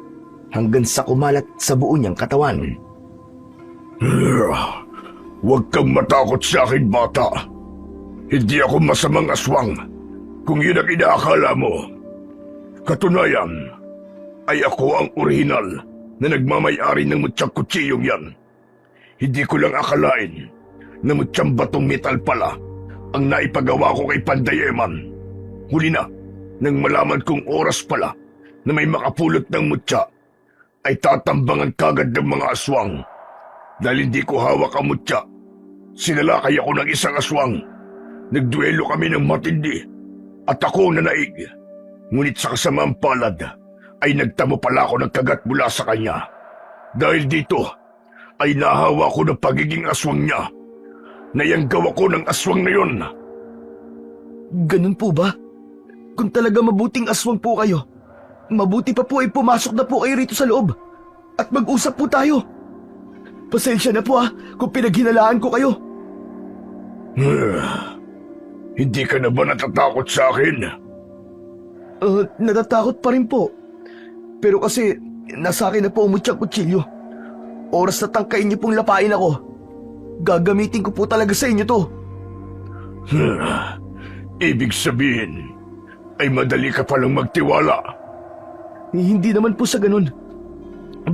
hanggang sa kumalat sa buo niyang katawan. Huwag kang matakot sa akin, bata. Hindi ako masamang aswang kung yun ang inaakala mo. Katunayan ay ako ang orihinal na nagmamay-ari ng mutyang kutsiyong yan. Hindi ko lang akalain na mutyang batong metal pala ang naipagawa ko kay Panday Eman. Huli na, nang malaman kong oras pala na may makapulot ng mutya, ay tatambangan kagad ng mga aswang. Dahil hindi ko hawak ang mutya, sinalakay ako ng isang aswang. Nagduelo kami ng matindi at ako nanaig. Ngunit sa kasamaang palad ay nagtamo pala ako ng kagat mula sa kanya. Dahil dito ay nahawa ko ng pagiging aswang niya. Nayanggaw ako ng aswang na yon. Ganun po ba? Kung talaga mabuting aswang po kayo, mabuti pa po ay pumasok na po kayo rito sa loob at mag-usap po tayo. Pasensya na po kung pinaghinalaan ko kayo. Hindi ka na ba natatakot sa akin? Natatakot pa rin po. Pero kasi nasa akin na po ang mutyang kutsilyo. Oras na tangkain niyo pong lapain ako. Gagamitin ko po talaga sa inyo to. Ibig sabihin ay madali ka palang magtiwala. Hindi naman po sa ganun.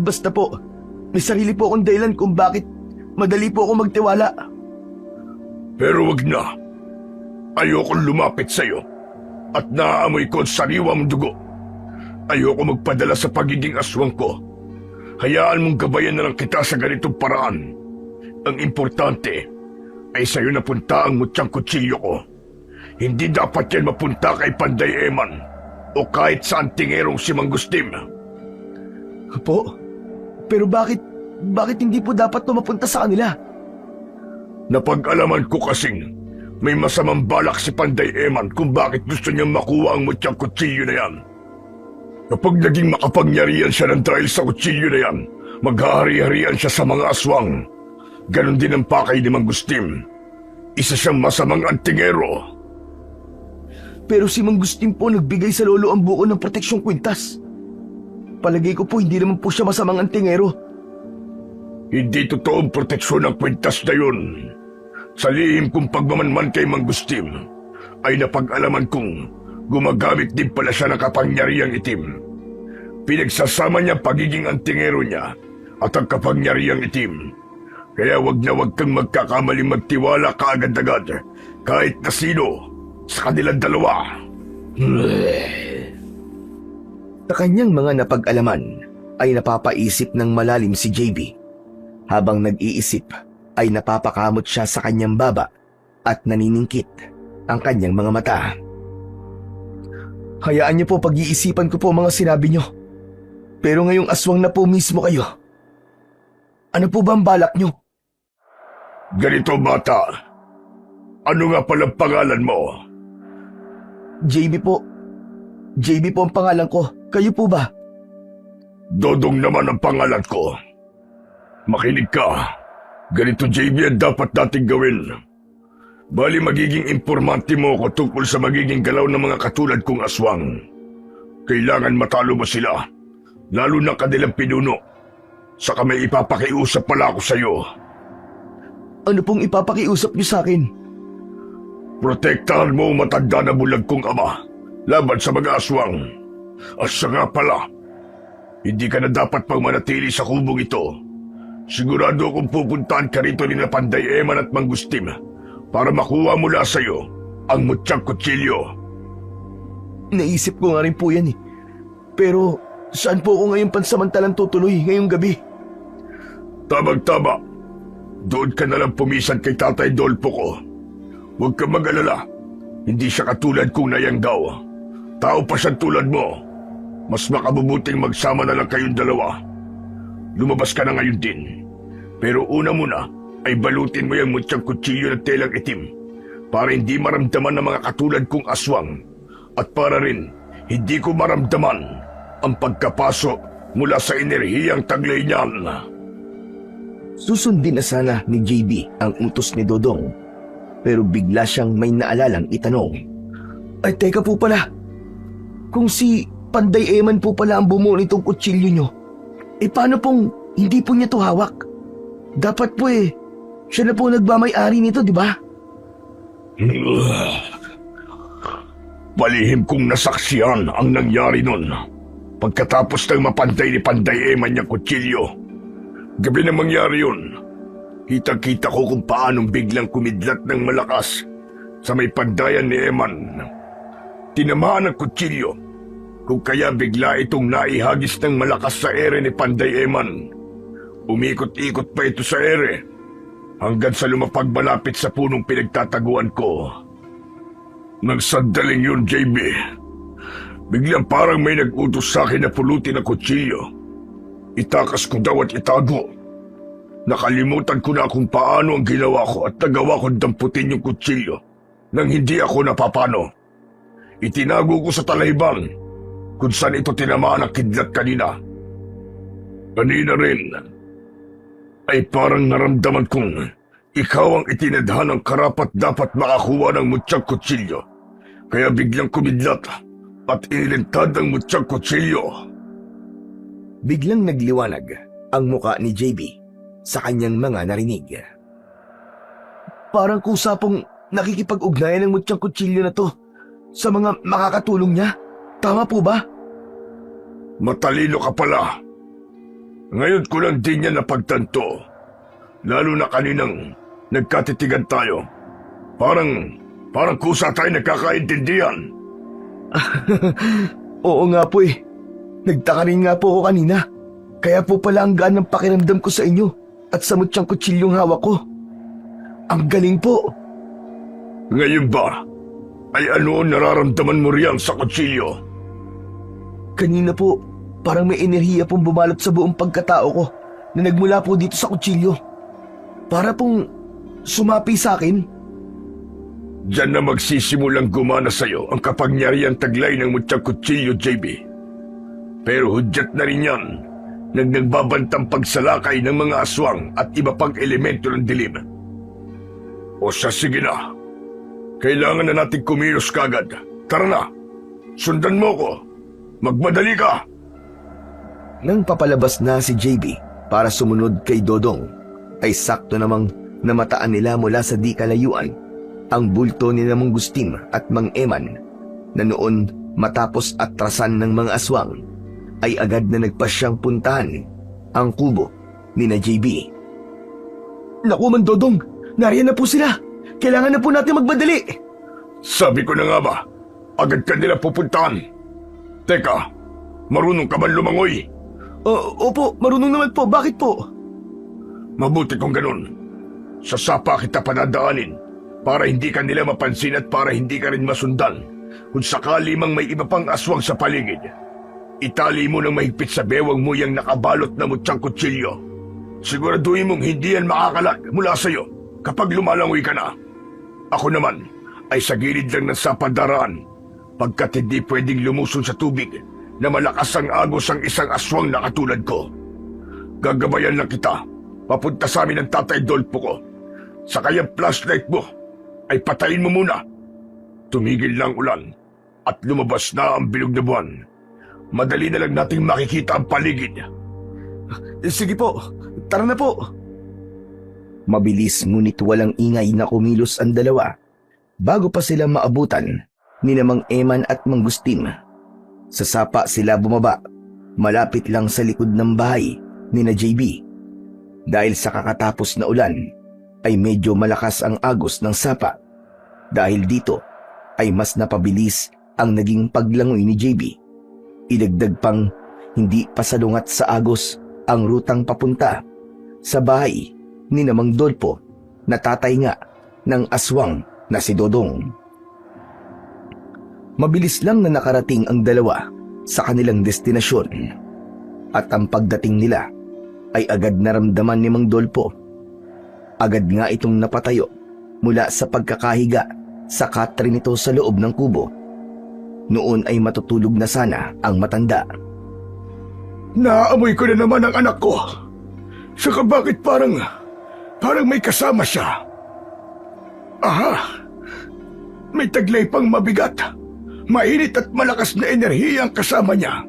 Basta po, may sarili po akong dahilan kung bakit madali po ako magtiwala. Pero wag na. Ayokong lumapit sa'yo at naaamoy ko ang sariwang dugo. Ayoko magpadala sa pagiging aswang ko. Hayaan mong gabayan na lang kita sa ganitong paraan. Ang importante ay sa'yo napunta ang mutyang kutsilyo ko. Hindi dapat yan mapunta kay Panday Eman o kahit sa antingerong si Mangustim. Po? Pero bakit hindi po dapat to mapunta sa kanila? Napag-alaman ko kasing may masamang balak si Panday Eman kung bakit gusto niyang makuha ang mutyang kutsilyo na yan. Kapag naging makapangyarihan siya ng dahil sa kutsilyo na yan, maghahari-harian siya sa mga aswang. Ganon din ang pakay ni Mangustim. Isa siyang masamang antingero. Pero si Mangustim po nagbigay sa lolo ang buo ng proteksyong kwintas. Palagay ko po hindi naman po siya masamang antingero. Hindi totoong proteksyon ng kwintas na yun. Sa lihim kong pagmamanman kay Mangustim, ay napag-alaman kong gumagamit din pala siya ng kapangyarihang itim. Pinagsasama niya pagiging antingero niya at ang kapangyarihang itim. Kaya wag na wag kang magkakamaling magtiwala kaagad-agad kahit na sino sa kanilang dalawa. Sa kanyang mga napag-alaman ay napapaisip ng malalim si JB. Habang nag-iisip ay napapakamot siya sa kanyang baba at naniningkit ang kanyang mga mata. Hayaan niyo po pag-iisipan ko po mga sinabi niyo. Pero ngayong aswang na po mismo kayo. Ano po ba ang balak niyo? Ganito, bata. Ano nga palang pangalan mo? JB po. JB po ang pangalan ko. Kayo po ba? Dodong naman ang pangalan ko. Makinig ka. Ganito, JB, ang dapat nating gawin. Bali magiging informante mo ko tungkol sa magiging galaw ng mga katulad kong aswang. Kailangan matalo mo sila, lalo na kanilang pinuno. Saka may ipapakiusap pala ako sa'yo. Ano pong ipapakiusap niyo sa akin? Protektahan mo ang matanda na bulag kong ama laban sa mga aswang. At siya nga pala, hindi ka na dapat pang manatili sa kubong ito. Sigurado akong pupuntahan ka rito ni na Panday Eman at Mangustim para makuha mula sa'yo ang mutyang kutsilyo. Naisip ko nga rin po yan eh. Pero saan po ako ngayon pansamantalang tutuloy ngayong gabi? Tamang-tama. Doon ka na lang pumisan kay Tatay Dolpo ko. Huwag kang mag-alala. Hindi siya katulad kong nayanggaw. Tao pa siya tulad mo. Mas makabubuting magsama na lang kayong dalawa. Lumabas ka na ngayon din. Pero una muna ay balutin mo yung mutyang kutsilyo ng telang itim para hindi maramdaman ng mga katulad kong aswang at para rin hindi ko maramdaman ang pagkapaso mula sa enerhiyang taglay niyan. Susundin na sana ni JB ang utos ni Dodong, pero bigla siyang may naalalang itanong. Ay teka po pala, kung si Panday Eman po pala ang bumuo nitong kutsilyo nyo, paano pong hindi po niya to hawak? Dapat po siya na po nagmamay-ari nito, di ba? Palihim kong nasaksiyan ang nangyari nun. Pagkatapos ng mapantay ni Panday Eman niyang kutsilyo, gabi na mangyari yun. Kitang-kita ko kung paanong biglang kumidlat ng malakas sa may pandayan ni Eman. Tinamaan ang kutsilyo, kung kaya bigla itong naihagis ng malakas sa ere ni Panday Eman. Umikot-ikot pa ito sa ere hanggang sa lumapag malapit sa punong pinagtataguan ko. Nagsandaling yun, JB. Biglang parang may nag-utos sa akin na pulutin ang kutsilyo. Itakas ko daw at itago. Nakalimutan ko na kung paano ang ginawa ko at nagawa kong damputin yung kutsilyo nang hindi ako napapano. Itinago ko sa talaybang kung saan ito tinamaan ang kidlat kanina. Kanina rin ay parang naramdaman kong ikaw ang itinadhan ng karapat dapat makakuha ng mutyang kutsilyo. Kaya biglang kumidlat at inilintad ang mutyang kutsilyo. Biglang nagliwanag ang muka ni JB sa kanyang mga narinig. Parang kusa pong nakikipag-ugnayan ng mutyang kutsilyo na to sa mga makakatulong niya. Tama po ba? Matalino ka pala. Ngayon ko lang din yan napagtanto. Lalo na kaninang nagkatitigan tayo. Parang kusa tayo nagkakaintindihan. Oo nga po Nagtaka rin nga po ako kanina. Kaya po pala ang gaan ng pakiramdam ko sa inyo at sa mutyang kutsilyong hawak ko. Ang galing po. Ngayon ba, ay ano ang nararamdaman mo riyan sa kutsilyo? Kanina po, parang may enerhiya pong bumalot sa buong pagkatao ko na nagmula po dito sa kutsilyo. Para pong sumapi sa akin. Diyan na magsisimulang gumana sa'yo ang kapangyarihang taglay ng mutyang kutsilyo, JB. Pero hudyat na rin yan nang nagbabantang pagsalakay ng mga aswang at iba pang elemento ng dilim. O siya, sige na. Kailangan na natin kumilos kagad. Tara na, sundan mo ko. Magmadali ka! Nang papalabas na si JB para sumunod kay Dodong, ay sakto namang namataan nila mula sa di kalayuan ang bulto ni Mang Gustim at Mang Eman na noon matapos atrasan ng mga aswang ay agad na nagpasyang puntahan ang kubo ni na JB. Naku, Mang Dodong, nariyan na po sila. Kailangan na po natin magmadali. Sabi ko na nga ba, agad ka nila pupuntahan. Teka, marunong ka man lumangoy? Opo, marunong naman po. Bakit po? Mabuti kung ganun. Sa sapa kita panadaanin para hindi ka nila mapansin at para hindi ka rin masundan kung sakali mang may iba pang aswang sa paligid. Itali mo ng mahigpit sa bewang mo yung nakabalot na mutyang kutsilyo. Siguraduhin mong hindi yan makakalag mula sa'yo kapag lumalangoy ka na. Ako naman ay sa gilid lang ng sapadaraan pagkat hindi pwedeng lumuson sa tubig na malakas ang agos ang isang aswang na katulad ko. Gagabayan lang kita papunta sa amin ng Tatay Dolpo ko. Sa kayang flashlight mo ay patayin mo muna. Tumigil lang ulan at lumabas na ang bilog na buwan. Madali na lang nating makikita ang paligid. Sige po, tara na po. Mabilis ngunit walang ingay na kumilos ang dalawa bago pa sila maabutan ni Mang Eman at Mang Gustim. Sa sapa sila bumaba, malapit lang sa likod ng bahay ni na JB. Dahil sa kakatapos na ulan, ay medyo malakas ang agos ng sapa. Dahil dito, ay mas napabilis ang naging paglangoy ni JB. Idagdag pang hindi pasalungat sa agos ang rutang papunta sa bahay ni Namang Dolpo na tatay nga ng aswang na si Dodong. Mabilis lang na nakarating ang dalawa sa kanilang destinasyon at ang pagdating nila ay agad naramdaman ni Mang Dolpo. Agad nga itong napatayo mula sa pagkakahiga sa katre nito sa loob ng kubo. Noon ay matutulog na sana ang matanda. Naaamoy ko na naman ang anak ko. Saka bakit parang may kasama siya? Aha! May taglay pang mabigat. Mainit at malakas na enerhiya ang kasama niya.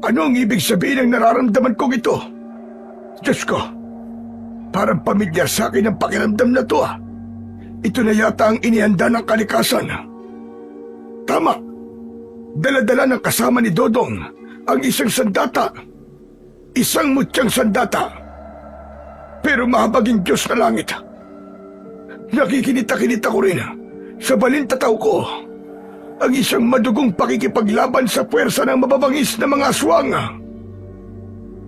Ano ang ibig sabihin ng nararamdaman kong ito? Diyos ko, parang pamilyar sa akin ang pakiramdam na to. Ito na yata ang inihanda ng kalikasan. Tama. Dala-dala ng kasama ni Dodong ang isang sandata. Isang mutyang sandata. Pero mahabaging Diyos na langit. Nakikinita-kinita ko rin sa balintataw ko ang isang madugong pakikipaglaban sa puwersa ng mababangis na mga aswang.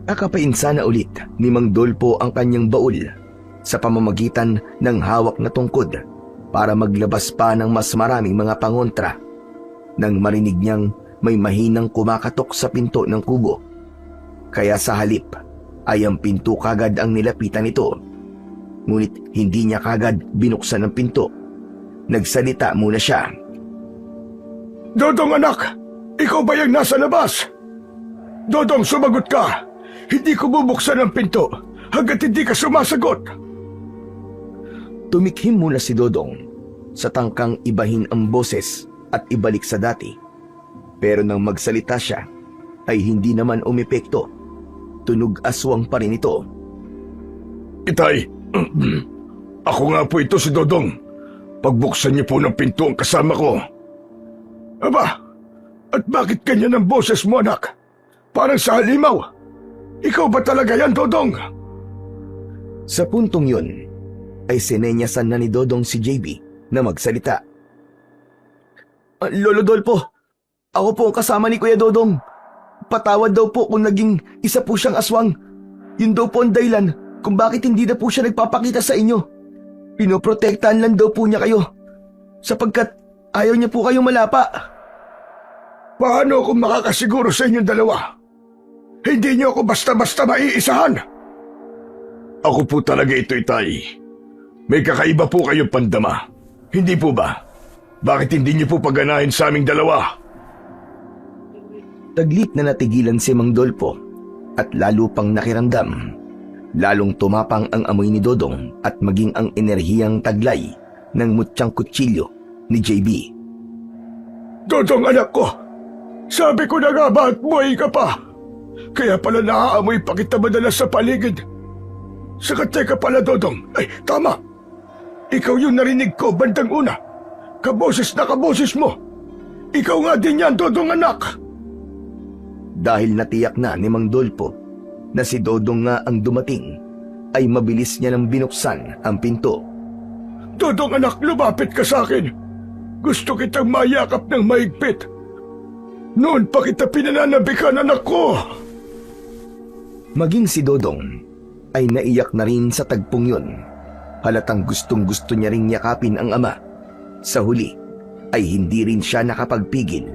Nakapainsa na ulit ni Mang Dolpo ang kanyang baul sa pamamagitan ng hawak na tungkod para maglabas pa ng mas maraming mga pangontra nang marinig niyang may mahinang kumakatok sa pinto ng kubo. Kaya sa halip ay ang pinto kagad ang nilapitan nito. Ngunit hindi niya kagad binuksan ang pinto. Nagsalita muna siya. Dodong anak, ikaw ba yung nasa labas? Dodong, sumagot ka. Hindi ko bubuksan ang pinto hanggat hindi ka sumasagot. Tumikhim muna si Dodong sa tangkang ibahin ang boses at ibalik sa dati. Pero nang magsalita siya ay hindi naman umepekto. Tunog aswang pa rin ito. Itay, ako nga po ito si Dodong. Pagbuksan niyo po ng pinto ang kasama ko. Aba, at bakit ganyan ang boses mo, anak? Parang sa halimaw. Ikaw ba talaga yan, Dodong? Sa puntong yun, ay sinenyasan na ni Dodong si JB na magsalita. Lolo Dolpo, ako po ang kasama ni Kuya Dodong. Patawad daw po kung naging isa po siyang aswang. Yun daw po ang dahilan kung bakit hindi na po siya nagpapakita sa inyo. Pinoprotektahan lang daw po niya kayo sapagkat ayaw niya po kayong malapa. Paano ako makakasiguro sa inyong dalawa? Hindi niyo ako basta-basta maiisahan. Ako po talaga ito, Itay. May kakaiba po kayong pandama. Hindi po ba? Bakit hindi niyo po paganahin sa aming dalawa? Taglit na natigilan si Mang Dolpo at lalo pang nakiramdam. Lalong tumapang ang amoy ni Dodong at maging ang enerhiyang taglay ng mutyang kutsilyo ni JB. Dodong anak ko, sabi ko na nga ba at buhay ka pa? Kaya pala naaamoy pa kita madalas sa paligid. Saka teka pala, Dodong. Ay, tama. Ikaw yung narinig ko bandang una. Kaboses na kaboses mo. Ikaw nga din yan, Dodong anak. Dahil natiyak na ni Mang Dolpo na si Dodong nga ang dumating, ay mabilis niya nang binuksan ang pinto. Dodong anak, lumapit ka sa akin. Gusto kitang mayakap ng mahigpit. Noon pa kita pinananabikan, anak ko. Maging si Dodong ay naiyak na rin sa tagpong yun. Halatang gustong-gusto niya ring yakapin ang ama. Sa huli ay hindi rin siya nakapagpigil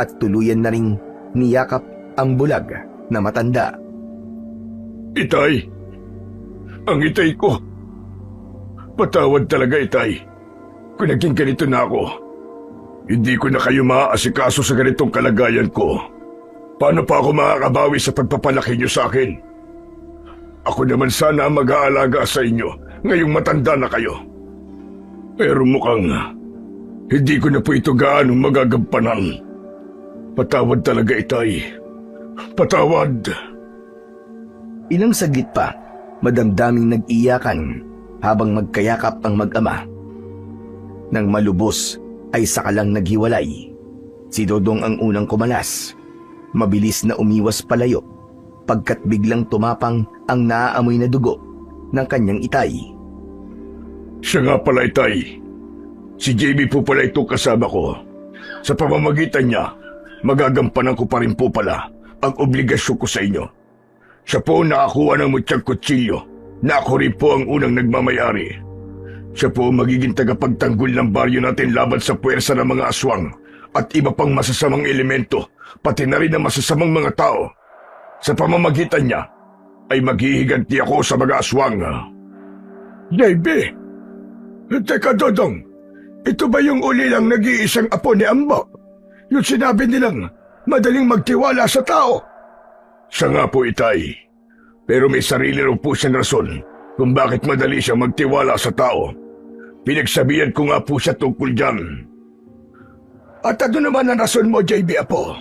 at tuluyan na ring niyakap ang bulag na matanda. Itay, ang itay ko. Patawad talaga, Itay. Kung naging ganito na ako, hindi ko na kayo maaasikaso sa ganitong kalagayan ko. Paano pa ako makakabawi sa pagpapalaki niyo sa akin? Ako naman sana ang mag-aalaga sa inyo ngayong matanda na kayo. Pero mukhang hindi ko na po ito gaano magagampanan. Patawad talaga, Itay. Patawad. Ilang saglit pa, madamdaming nag-iyakan habang magkayakap ang mag-ama. Nang malubos ay sakalang naghiwalay. Si Dodong ang unang kumalas. Mabilis na umiwas palayo pagkat biglang tumapang ang naaamoy na dugo ng kanyang itay. Siya nga pala, Itay. Si JB po pala itong kasama ko. Sa pamamagitan niya, magagampanan ko pa rin po pala ang obligasyon ko sa inyo. Siya po ang nakakuha ng mutyang kutsilyo na ako rin po ang unang nagmamayari. Siya po ang magiging tagapagtanggol ng baryo natin laban sa puwersa ng mga aswang at iba pang masasamang elemento, pati na rin ang masasamang mga tao. Sa pamamagitan niya, ay maghihiganti ako sa mga aswang. JB! Teka, Dodong, ito ba yung uli lang nag-iisang apo ni Ambo? Yung sinabi nilang madaling magtiwala sa tao? Siya nga po, Itay. Pero may sarili rin po siyang rason kung bakit madali siyang magtiwala sa tao. Pinagsabihan ko nga po siya tungkol dyan. At ano naman ang rason mo, JB Apo?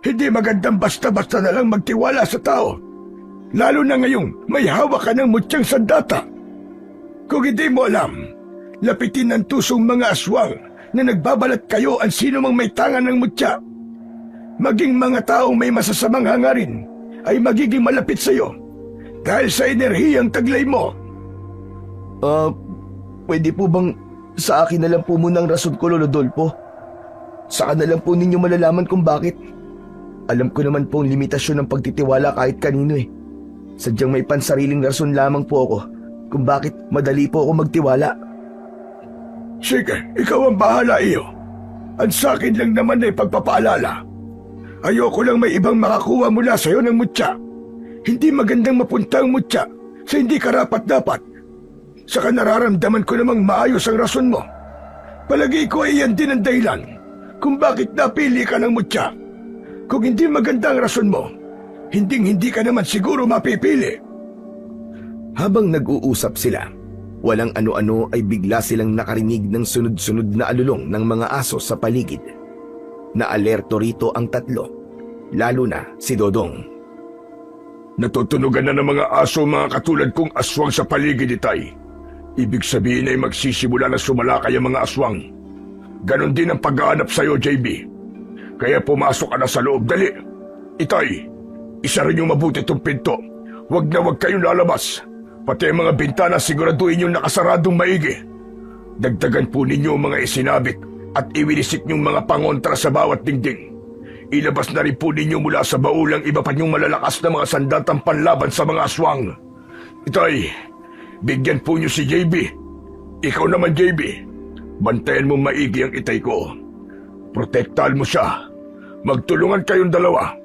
Hindi magandang basta-basta na lang magtiwala sa tao. Lalo na ngayong may hawak ka ng mutyang sandata. Kung hindi mo alam, lapitin ng tusong mga aswang na nagbabalat kayo ang sino mang may tangan ng mutya. Maging mga taong may masasamang hangarin ay magiging malapit sa iyo dahil sa enerhiyang taglay mo. Pwede po bang sa akin na lang po muna ang rason ko, Lolo Dolpo? Saka na lang po ninyo malalaman kung bakit. Alam ko naman po ang limitasyon ng pagtitiwala kahit kanino eh. Sadyang may pansariling rason lamang po ako kung bakit madali po ako magtiwala. Sige, ikaw ang bahala, iyo. Ang sakin lang naman ay pagpapaalala. Ayoko lang may ibang makakuha mula sa'yo ng mutya. Hindi magandang mapunta ang mutya sa hindi karapat-dapat. Saka nararamdaman ko namang maayos ang rason mo. Palagi ko ay iyan din ang dahilan kung bakit napili ka ng mutya. Kung hindi maganda ang rason mo, hindi ka naman siguro mapipili. Habang nag-uusap sila, walang ano-ano ay bigla silang nakarinig ng sunod-sunod na alulong ng mga aso sa paligid. Naalerto rito ang tatlo, lalo na si Dodong. Natutunugan na ng mga aso mga katulad kong aswang sa paligid, Itay. Ibig sabihin ay magsisimula na sumalakay ang mga aswang. Ganon din ang paghahanap sa'yo, JB. Kaya pumasok ka na sa loob, dali. Itay, isa rin yung mabuti itong pinto. Huwag na huwag kayong lalabas. Pati ang mga bintana siguraduhin yung nakasaradong maigi. Dagdagan po ninyo ang mga isinabit at iwinisik niyong mga pangontra sa bawat dingding. Ilabas na rin po ninyo mula sa baulang iba pa niyong malalakas na mga sandatang panlaban sa mga aswang. Itay, bigyan po niyo si JB. Ikaw naman, JB. Bantayan mo maigi ang itay ko. Protektahan mo siya. Magtulungan kayong dalawa.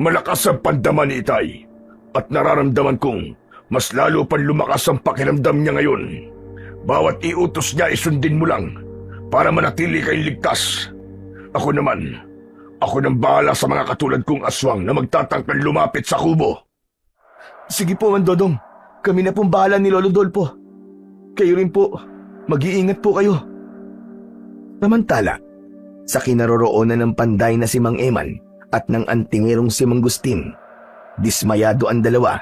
Malakas ang pandaman ni Itay. At nararamdaman kong mas lalo pang lumakas ang pakiramdam niya ngayon. Bawat iutos niya isundin mo lang para manatili kayong ligtas. Ako naman, ako nang bahala sa mga katulad kong aswang na magtatangkang lumapit sa kubo. Sige po, Mandodong. Kami na pong bahala ni Lolo Dolpo. Kayo rin po. Mag-iingat po kayo. Samantala, sa kinaroroonan ng panday na si Mang Eman at ng antingerong si Mang Gustin, dismayado ang dalawa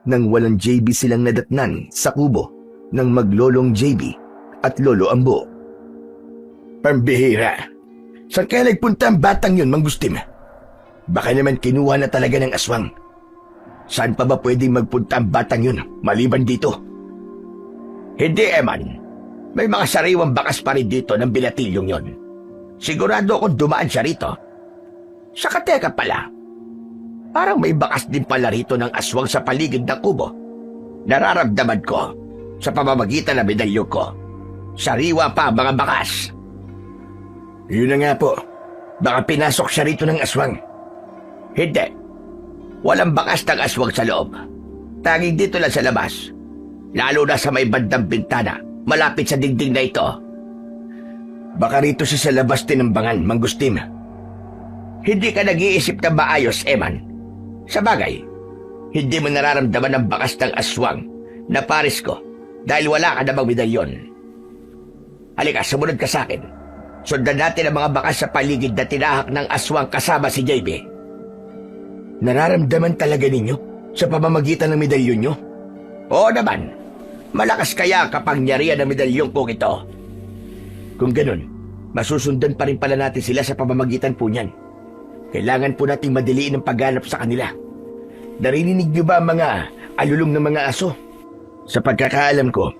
nang walang JB silang nadatnan sa kubo ng maglolong JB at Lolo Ambo. Pambihira. Saan kaya nagpunta ang batang yun, Mang Gustin? Baka naman kinuha na talaga ng aswang. Saan pa ba pwedeng magpunta ang batang yun maliban dito? Hindi, Eman. May mga sariwang bakas pa rin dito ng binatilyong yon. Sigurado akong dumaan siya rito. Saka teka pala, parang may bakas din pala rito ng aswang sa paligid ng kubo. Nararamdaman ko sa pamamagitan ng medalyon ko. Sariwa pa ang mga bakas. Yun na nga po. Baka pinasok siya rito ng aswang. Hindi. Walang bakas ng aswang sa loob. Tanging dito lang sa labas. Lalo na sa may bandang bintana, malapit sa dingding na ito. Baka rito siya sa labas tinambangan, Mang Gustin. Hindi ka nag-iisip na maayos, Eman. Sa bagay, hindi mo nararamdaman ang bakas ng aswang na pares ko dahil wala ka namang medalyon. Halika, sumunod ka sa akin. Sundan natin ang mga bakas sa paligid na tinahak ng aswang kasama si JB. Nararamdaman talaga ninyo sa pamamagitan ng medalyon nyo? Oo naman. Malakas kaya ang kapangyarihan ng medalyon kong ito. Kung ganun, masusundan pa rin pala natin sila sa pamamagitan po niyan. Kailangan po nating madiliin ang paghanap sa kanila. Narinig niyo ba ang mga alulong ng mga aso? Sa pagkakaalam ko,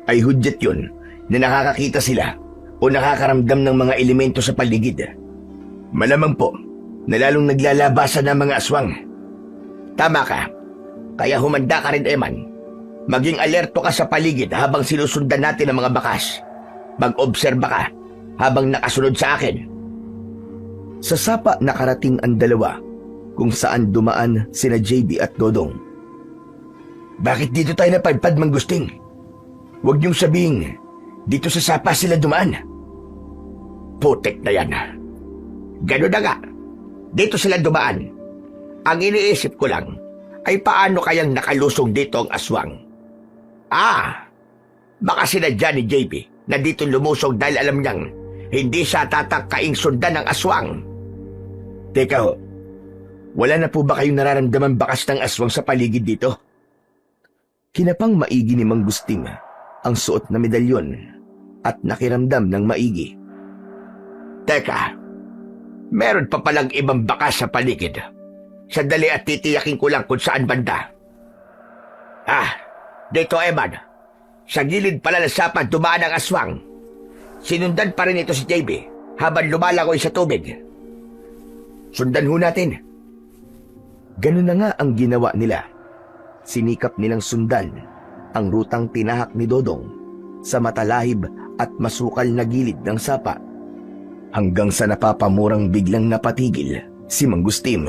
ay hudyat yun na nakakakita sila o nakakaramdam ng mga elemento sa paligid. Malamang po na lalong naglalabasan ng mga aswang. Tama ka. Kaya humanda ka rin, Eman. Maging alerto ka sa paligid habang sinusundan natin ang mga bakas. Mag-obserba ka habang nakasunod sa akin. Sa sapa nakarating ang dalawa kung saan dumaan sina JB at Dodong. Bakit dito tayo napadpad, Manggusting? Huwag niyong sabihin, dito sa sapa sila dumaan. Putik na yan. Ganun na nga. Dito sila dumaan. Ang iniisip ko lang ay paano kayang nakalusong dito ang aswang. Baka sinadya ni JB na dito lumusong dahil alam niyang hindi siya tatangkaing sundan ng aswang. Teka ho, wala na po ba kayong nararamdaman bakas ng aswang sa paligid dito? Kinapang maigi ni Manggusting ang suot na medalyon at nakiramdam ng maigi. Teka, meron pa palang ibang bakas sa paligid. Sandali at titiyakin ko lang kung saan banda. Dito, Eman. Sa gilid pala ng sapa dumaan ang aswang. Sinundan pa rin ito si JB habang lumalagoy sa tubig. Sundan ho natin. Ganun na nga ang ginawa nila. Sinikap nilang sundan ang rutang tinahak ni Dodong sa matalahib at masukal na gilid ng sapa. Hanggang sa napapamurang biglang napatigil si Manggustim.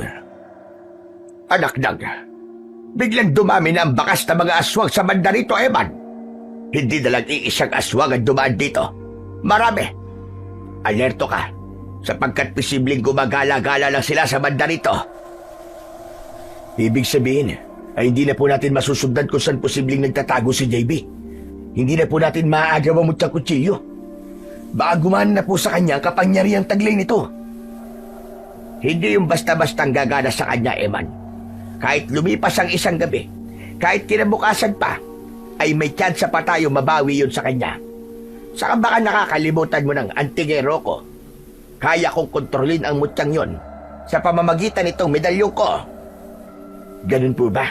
Anak nang, biglang dumami na ang bakas na mga aswang sa banda rito, Eman. Hindi na lang iisang aswang ang dumaan dito. Marami. Alerto ka, sapagkat posibleng gumagala-gala lang sila sa banda rito. Ibig sabihin, ay hindi na po natin masusundan kung saan posibleng nagtatago si JB. Hindi na po natin maaagaw ang mutyang kutsilyo. Baka gumana na po sa kanya ang kapangyarihang taglay nito. Hindi yung basta-bastang gagana sa kanya, Eman. Kahit lumipas ang isang gabi, kahit kinabukasan pa, ay may tsansa pa tayo mabawi yun sa kanya. Saka baka nakakalimutan mo ng antingero ko. Kaya kong kontrolin ang mutyang yon sa pamamagitan nitong medalyon ko. Ganun po ba?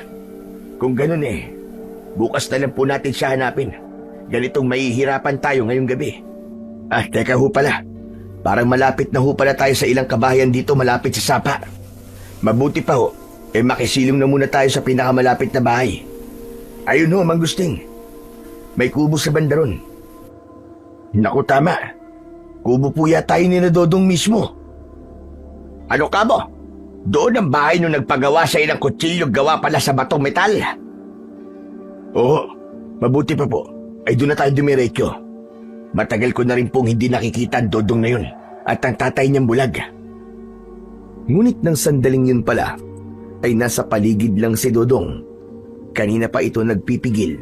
Kung ganun bukas na lang po natin siya hanapin. Ganitong mahihirapan tayo ngayong gabi. Teka ho pala. Parang malapit na ho pala tayo sa ilang kabahayan dito malapit sa sapa. Mabuti pa ho, makisilong na muna tayo sa pinakamalapit na bahay. Ayun ho, Manggusting. May kubo sa banda ron. Naku, tama. Kubo po yata tayo ni Dodong mismo. Ano ka mo? Doon ang bahay nung nagpagawa sa ilang kutsilyo gawa pala sa batong metal. Oo, mabuti pa po. Ay doon na tayo dumiretso. Matagal ko na rin pong hindi nakikita ang Dodong na yun at ang tatay niyang bulag. Ngunit ng sandaling yun pala, ay nasa paligid lang si Dodong. Kanina pa ito nagpipigil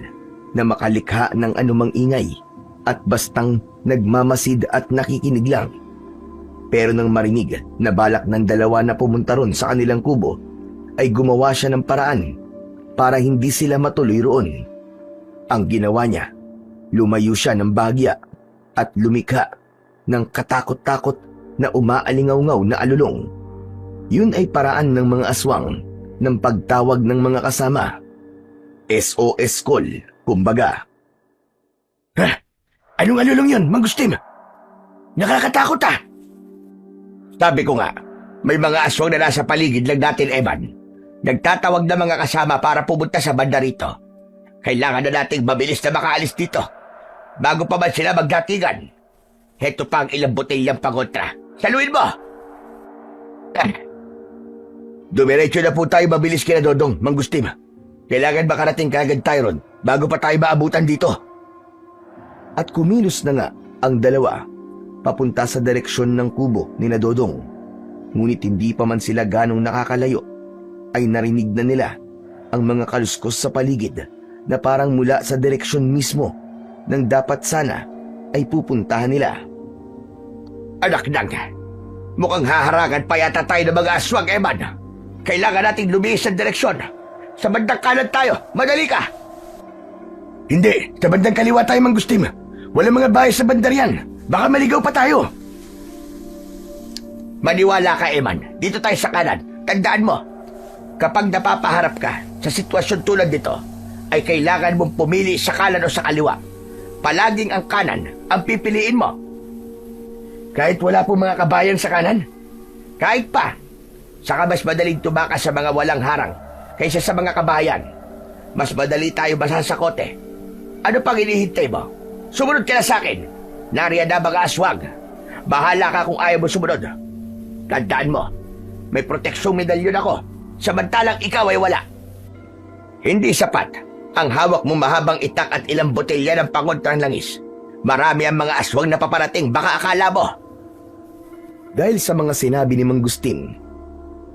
na makalikha ng anumang ingay at bastang nagmamasid at nakikinig lang. Pero nang marinig na balak ng dalawa na pumunta ron sa kanilang kubo, ay gumawa siya ng paraan para hindi sila matuloy roon. Ang ginawa niya, lumayo siya ng bahagya at lumikha ng katakot-takot na umaalingaw-ngaw na alulong. Yun ay paraan ng mga aswang ng pagtawag ng mga kasama. SOS call, kumbaga. Anong alulong yun, Manggustim? Nakakatakot Sabi ko nga, may mga aswang na nasa paligid lang natin, Eman. Nagtatawag na mga kasama para pumunta sa banda rito. Kailangan na nating mabilis na makaalis dito bago pa man sila magdatigan. Heto pa ang ilang botelyang pangontra. Saluin mo! Dumiretso na po tayo mabilis kina Dodong, Manggustim. Kailangan makarating kagad tayo ron bago pa tayo maabutan dito. At kumilos na nga ang dalawa papunta sa direksyon ng kubo ni na Dodong. Ngunit hindi pa man sila ganong nakakalayo, ay narinig na nila ang mga kaluskos sa paligid na parang mula sa direksyon mismo ng dapat sana ay pupuntahan nila. Anak nang, mukhang haharangan pa yata tayo ng mga aswang, Eman. Kailangan nating lumihis sa direksyon. Sa bandang kanan tayo, madali ka! Hindi, sa bandang kaliwa tayo, Manggustim. Walang mga bahay sa bandar yan. Baka maligaw pa tayo. Maniwala ka, Eman. Dito tayo sa kanan. Tandaan mo, kapag napapaharap ka sa sitwasyon tulad nito, ay kailangan mong pumili sa kanan o sa kaliwa. Palaging ang kanan ang pipiliin mo. Kahit wala po mga kabayan sa kanan? Kahit pa, saka mas madaling tumakas sa mga walang harang kaysa sa mga kabayan. Mas madali tayo masasakote. Ano pang hinihintay mo? Sumunod ka na sa akin. Nariyan na mga aswang. Bahala ka kung ayaw mo sumunod. Tandaan mo, may proteksyong medalyon ako, samantalang ikaw ay wala. Hindi sapat ang hawak mo mahabang itak at ilang botelya ng pangontrang langis. Marami ang mga aswang na paparating, baka akala mo. Dahil sa mga sinabi ni Mang Gustin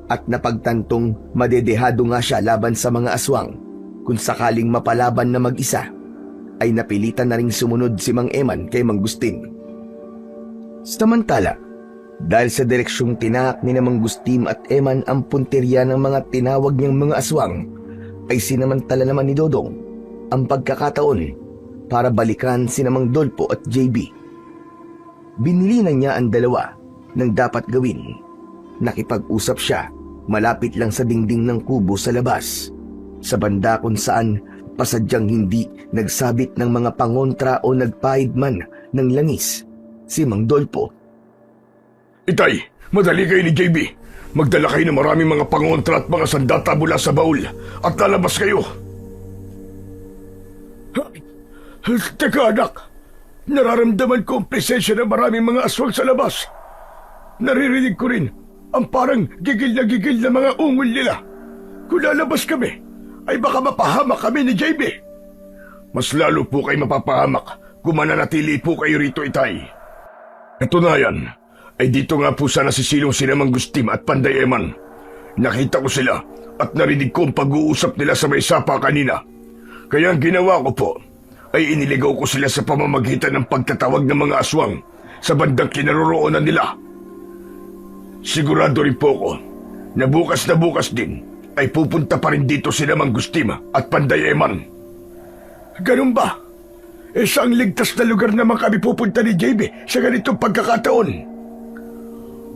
at napagtantong madedehado nga siya laban sa mga aswang, kung sakaling mapalaban na mag-isa, ay napilitan na ring sumunod si Mang Eman kay Mang Gustin. Samantala, dahil sa direksyong tinahak ni Mang Gustin at Eman ang punteriya ng mga tinawag niyang mga aswang, ay sinamantala naman ni Dodong ang pagkakataon para balikan si Mang Dolpo at JB. Binili na niya ang dalawa ng dapat gawin. Nakipag-usap siya malapit lang sa dingding ng kubo sa labas, sa banda kung saan pasadyang hindi nagsabit ng mga pangontra o nagpahid man ng langis si Mang Dolpo. Itay, madali kayo ni JB. Magdala kayo ng maraming mga pangontra at mga sandata mula sa baul at lalabas kayo. Teka anak, nararamdaman ko ang presensya ng maraming mga aswang sa labas. Naririnig ko rin ang parang gigil na mga ungol nila. Kung lalabas kami, ay baka mapahamak kami ni JB. Mas lalo po kayo mapapahamak kung mananatili po kayo rito, Itay. Katunayan, ay dito nga po sana sisilong sila Mang Gustin at Panday Eman. Nakita ko sila at narinig ko ang pag-uusap nila sa may sapa kanina. Kaya ang ginawa ko po ay iniligaw ko sila sa pamamagitan ng pagtatawag ng mga aswang sa bandang kinaroroonan nila. Sigurado rin po ko na bukas din ay pupunta pa rin dito sila Mang Gustin at Panday Eman. Ganun ba? Saang ligtas na lugar naman kami pupunta ni JB sa ganitong pagkakataon?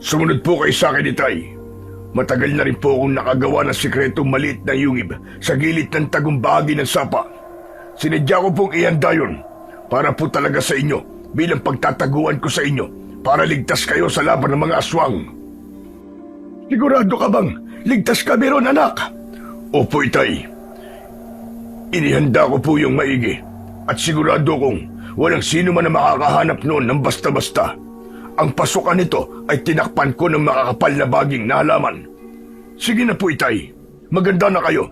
Sumunod po kayo sa akin, Itay. Matagal na rin po akong nakagawa ng sikretong maliit na yungib sa gilid ng tagong bahagi ng sapa. Sinadya ko pong ihanda yun para po talaga sa inyo bilang pagtataguan ko sa inyo para ligtas kayo sa laban ng mga aswang. Sigurado ka bang ligtas kami ron, anak? Opo, Itay. Inihanda ko po yung maigi at sigurado kong walang sino man na makakahanap noon ng basta-basta. Ang pasukan nito ay tinakpan ko ng makakapal na baging na halaman. Sige na po, Itay. Maganda na kayo.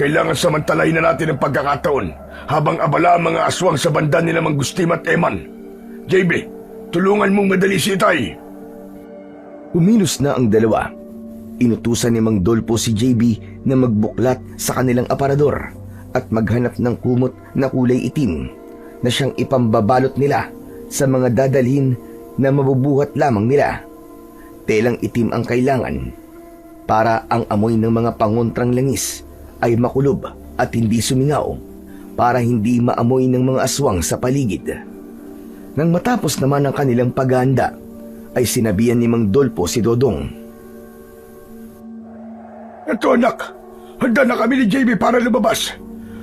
Kailangan samantalahin na natin ang pagkakataon habang abala ang mga aswang sa banda ni Mang Gustin at Eman. JB, tulungan mong madali si Itay. Uminos na ang dalawa. Inutusan ni Mang Dolpo si JB na magbuklat sa kanilang aparador at maghanap ng kumot na kulay itim na siyang ipambabalot nila sa mga dadalhin na mabubuhat lamang nila. Telang itim ang kailangan para ang amoy ng mga pangontrang langis ay makulob at hindi sumingaw, para hindi maamoy ng mga aswang sa paligid. Nang matapos naman ang kanilang paghahanda, ay sinabihan ni Mang Dolpo si Dodong. Ito, anak. Handa na kami ni JB para lumabas.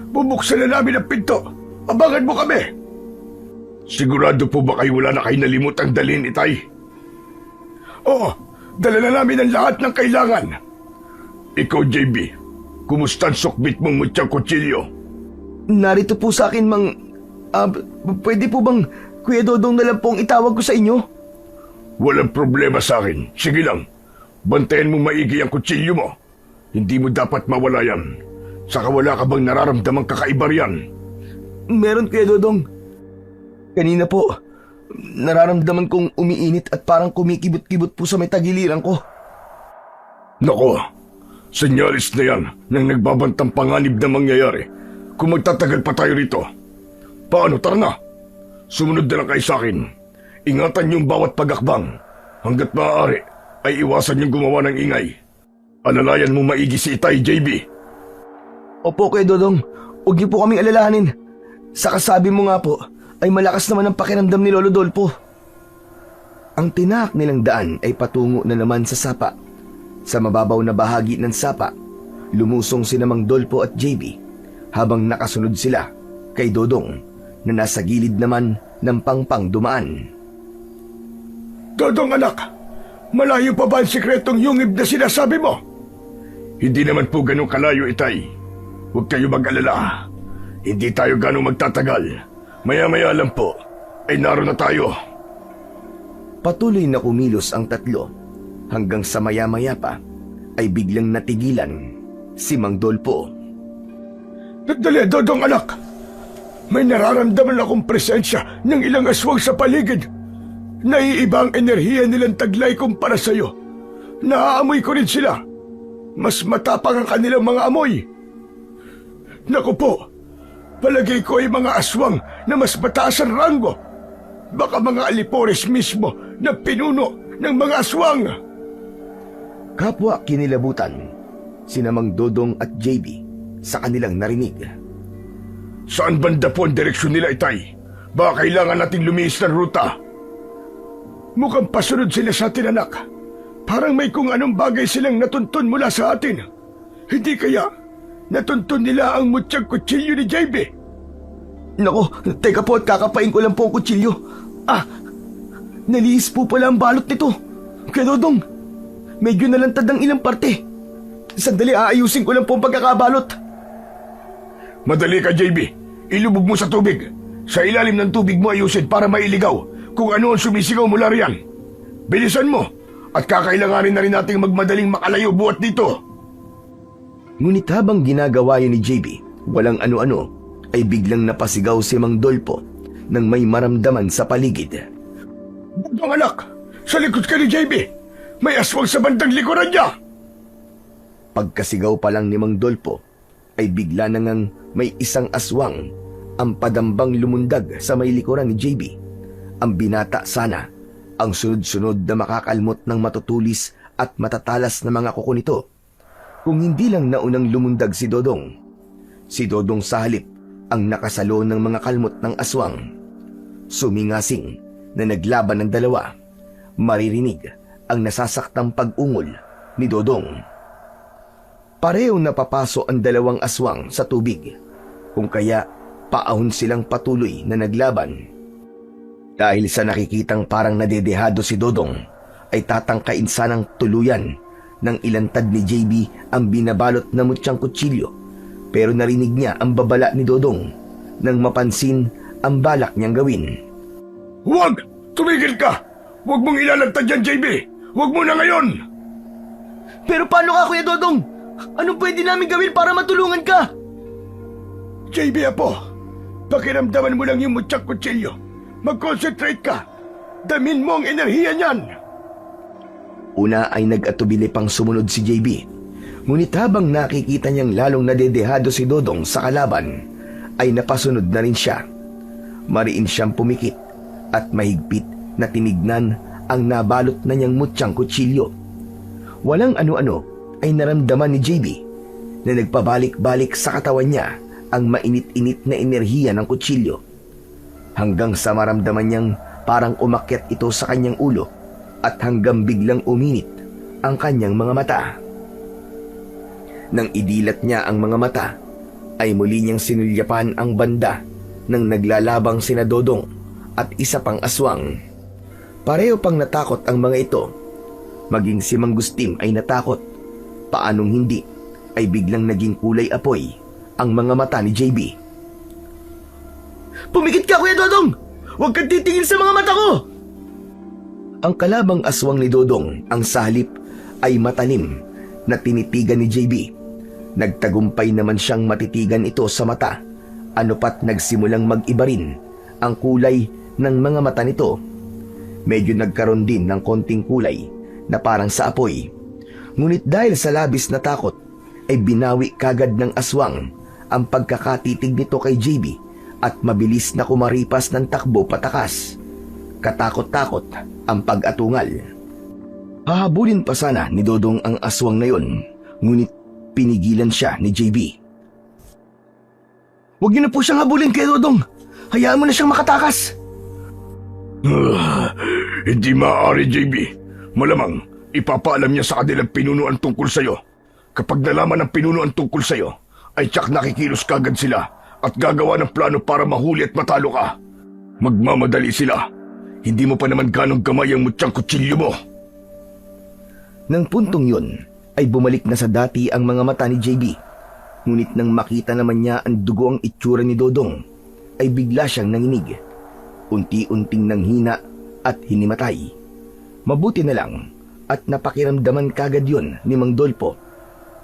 Bubuksan na namin ang pinto. Abangan mo kami. Sigurado po ba kayo wala na kayo nalimutang dalhin, Itay? Oo, dala na namin ang lahat ng kailangan. Ikaw, JB, kumusta ang sukbit mong mutyang kutsilyo? Narito po sa akin, Mang... pwede po bang Kuya Dodong na lang pong itawag ko sa inyo? Walang problema sa akin. Sige lang, bantayan mo maigi ang kutsilyo mo. Hindi mo dapat mawala yan. Saka wala ka bang nararamdamang kakaiba riyan? Meron, Kuya Dodong. Kanina po, nararamdaman kong umiinit at parang kumikibot-kibot po sa may tagiliran ko. Nako, senyalis na yan ng nagbabantang panganib na mangyayari kung magtatagal pa tayo rito. Paano, tara na. Sumunod na lang kayo sa akin. Ingatan niyong bawat pagakbang. Hanggat maaari ay iwasan niyong gumawa ng ingay. Alalayan mo maigi si Itay, JB. Opo, Kuya Dodong. Huwag niyo po kaming alalahanin. Sa kasabi mo nga po, ay malakas naman ang pakiramdam ni Lolo Dolpo. Ang tinahak nilang daan ay patungo na naman sa sapa. Sa mababaw na bahagi ng sapa, lumusong si Mang Dolpo at JB habang nakasunod sila kay Dodong na nasa gilid naman ng pangpang dumaan. Dodong, anak, malayo pa ba ang sikretong yungib na sinasabi mo? Hindi naman po ganun kalayo, Itay. Huwag kayo mag-alala. Hindi tayo ganun magtatagal. Maya-maya lang po, ay naroon na tayo. Patuloy na kumilos ang tatlo hanggang sa maya-maya pa ay biglang natigilan si Mang Dolpo. Nagdali, Dodong anak! May nararamdaman akong presensya ng ilang aswang sa paligid. Naiiba ang enerhiya nilang taglay kumpara sa'yo. Naaamoy ko rin sila. Mas matapang ang kanilang mga amoy. Naku po, palagay ko ay mga aswang na mas mataas ang ranggo. Baka mga alipores mismo na pinuno ng mga aswang. Kapwa kinilabutan sina Mang Dodong at JB sa kanilang narinig. Saan banda po ang direksyon nila, Itay? Baka kailangan nating lumihis ng ruta. Mukhang pasunod sila sa atin, anak. Parang may kung anong bagay silang natuntun mula sa atin. Hindi kaya natuntun nila ang mutyang kutsilyo ni JB? Nako, teka po at kakapain ko lang po ang kutsilyo. Nalihis po pala ang balot nito. Kaya Dodong, medyo nalantad ang ilang parte. Sandali, aayusin ko lang po ang pagkakabalot. Madali ka, JB. Ilubog mo sa tubig. Sa ilalim ng tubig mo ayusin para mailigaw kung ano ang sumisigaw mula riyan. Bilisan mo at kakailanganin na rin nating magmadaling makalayo buhat dito. Ngunit habang ginagawa yun ni JB, walang ano-ano, ay biglang napasigaw si Mang Dolpo nang may maramdaman sa paligid. Bugdong anak, sa likod ka ni JB. May aswang sa bandang likuran niya. Pagkasigaw pa lang ni Mang Dolpo, ay bigla na ngang may isang aswang ang padambang lumundag sa may likuran ni JB. Ang binata sana ang sunod-sunod na makakalmot ng matutulis at matatalas na mga kuko nito. Kung hindi lang naunang lumundag si Dodong. Si Dodong sa halip ang nakasalo ng mga kalmot ng aswang. Sumingasing na naglaban ng dalawa. Maririnig ang nasasaktang pag-ungol ni Dodong. Parehong napapaso ang dalawang aswang sa tubig, kung kaya paahon silang patuloy na naglaban. Dahil sa nakikitang parang nadedehado si Dodong, ay tatangkain sanang tuluyan ng ilantad ni JB ang binabalot na mutyang kutsilyo, pero narinig niya ang babala ni Dodong nang mapansin ang balak niyang gawin. Huwag! Tumigil ka! Huwag mong ilalantad yan, JB! Huwag mo na ngayon! Pero paano ka, Kuya Dodong? Anong pwede namin gawin para matulungan ka? JB, apo, pakiramdaman mo lang yung mutyang kutsilyo. Mag-concentrate ka. Damin mo ang enerhiya niyan. Una ay nag-atubili pang sumunod si JB. Ngunit habang nakikita niyang lalong nadedehado si Dodong sa kalaban, ay napasunod na rin siya. Mariin siyang pumikit at mahigpit na tinignan ang nabalot na niyang mutyang kutsilyo. Walang ano-ano ay naramdaman ni JB na nagpabalik-balik sa katawan niya ang mainit-init na enerhiya ng kutsilyo. Hanggang sa maramdaman niyang parang umakyat ito sa kanyang ulo at hanggang biglang uminit ang kanyang mga mata. Nang idilat niya ang mga mata, ay muli niyang sinulyapan ang banda ng naglalabang sina Dodong at isa pang aswang. Pareho pang natakot ang mga ito. Maging si Mang Gustim ay natakot. Paanong hindi ay biglang naging kulay apoy ang mga mata ni JB. Pumikit ka, Kuya Dodong! Huwag kang titingin sa mga mata ko! Ang kalabang aswang ni Dodong, ang salip, ay matalim na tinitigan ni JB. Nagtagumpay naman siyang matitigan ito sa mata, ano pat nagsimulang mag-iba rin ang kulay ng mga mata nito. Medyo nagkaroon din ng konting kulay na parang sa apoy. Ngunit dahil sa labis na takot, ay binawi kagad ng aswang ang pagkakatitig nito kay JB at mabilis na kumaripas ng takbo patakas. Katakot-takot ang pag-atungal. Hahabulin pa sana ni Dodong ang aswang na yon, ngunit pinigilan siya ni JB. Huwag niyo na po siyang habulin, kay Dodong. Hayaan mo na siyang makatakas. Hindi maaari, JB. Malamang ipapaalam niya sa kanilang pinunuan tungkol sa'yo. Kapag nalaman ng pinunuan tungkol sa'yo, ay tsak nakikilos kagad sila at gagawa ng plano para mahuli at matalo ka. Magmamadali sila. Hindi mo pa naman ganong gamay ang mutyang kutsilyo mo. Nang puntong yun, ay bumalik na sa dati ang mga mata ni JB. Ngunit nang makita naman niya ang dugo ang itsura ni Dodong, ay bigla siyang nanginig. Unti-unting nanghina at hinimatay. Mabuti na lang at napakiramdaman kagad yun ni Mang Dolpo.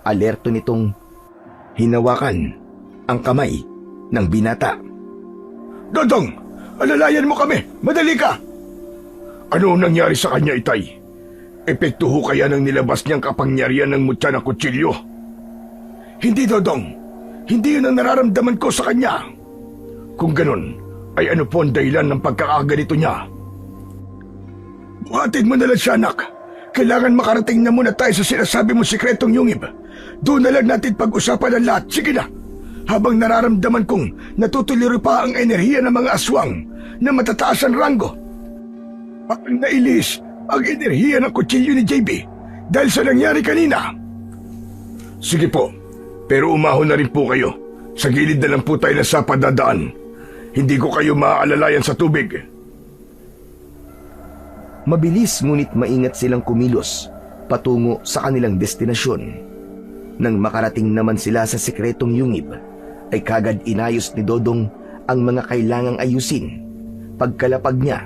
Alerto nitong hinawakan ang kamay ng binata. Dodong, alalayan mo kami! Madali ka! Ano ang nangyari sa kanya, Itay? Epekto ho kaya ng nilabas niyang kapangyarihan ng mutya na kutsilyo? Hindi, Dodong. Hindi yun ang nararamdaman ko sa kanya. Kung ganun, ay ano po ang dahilan ng pagkakaganito niya? Buhatin mo na lang siya, anak. Kailangan makarating na muna tayo sa sinasabi mo sikretong yungib. Doon na lang natin pag-usapan ang lahat. Sige na. Habang nararamdaman kong natutuliro pa ang enerhiya ng mga aswang na matataas ang ranggo. Parang nailis ang enerhiya ng kutsilyo ni JB dahil sa nangyari kanina. Sige po, pero umahon na rin po kayo. Sa gilid na lang po tayo na sa padadaan. Hindi ko kayo maaalalayan sa tubig. Mabilis ngunit maingat silang kumilos patungo sa kanilang destinasyon. Nang makarating naman sila sa sikretong yungib, ay kagad inayos ni Dodong ang mga kailangang ayusin. Pagkalapag niya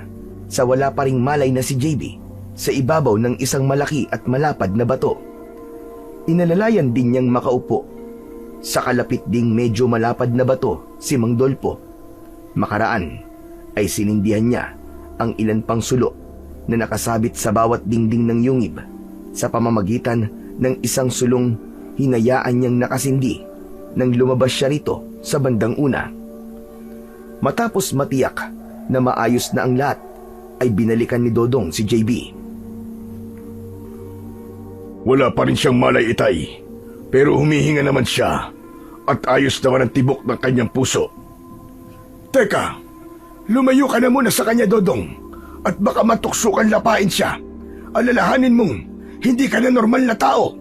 sa wala pa ring malay na si JB sa ibabaw ng isang malaki at malapad na bato. Inalalayan din niyang makaupo. Sa kalapit ding medyo malapad na bato si Mang Dolpo. Makaraan ay sinindihan niya ang ilan pang sulo na nakasabit sa bawat dingding ng yungib. Sa pamamagitan ng isang sulong, hinayaan niyang nakasindi nang lumabas siya rito sa bandang una. Matapos matiyak na maayos na ang lahat, ay binalikan ni Dodong si JB. Wala pa rin siyang malay, Itay. Pero humihinga naman siya at ayos naman ang tibok ng kanyang puso. Teka, lumayo ka na muna sa kanya, Dodong. At baka matuksukan lapain siya. Alalahanin mong hindi ka na normal na tao.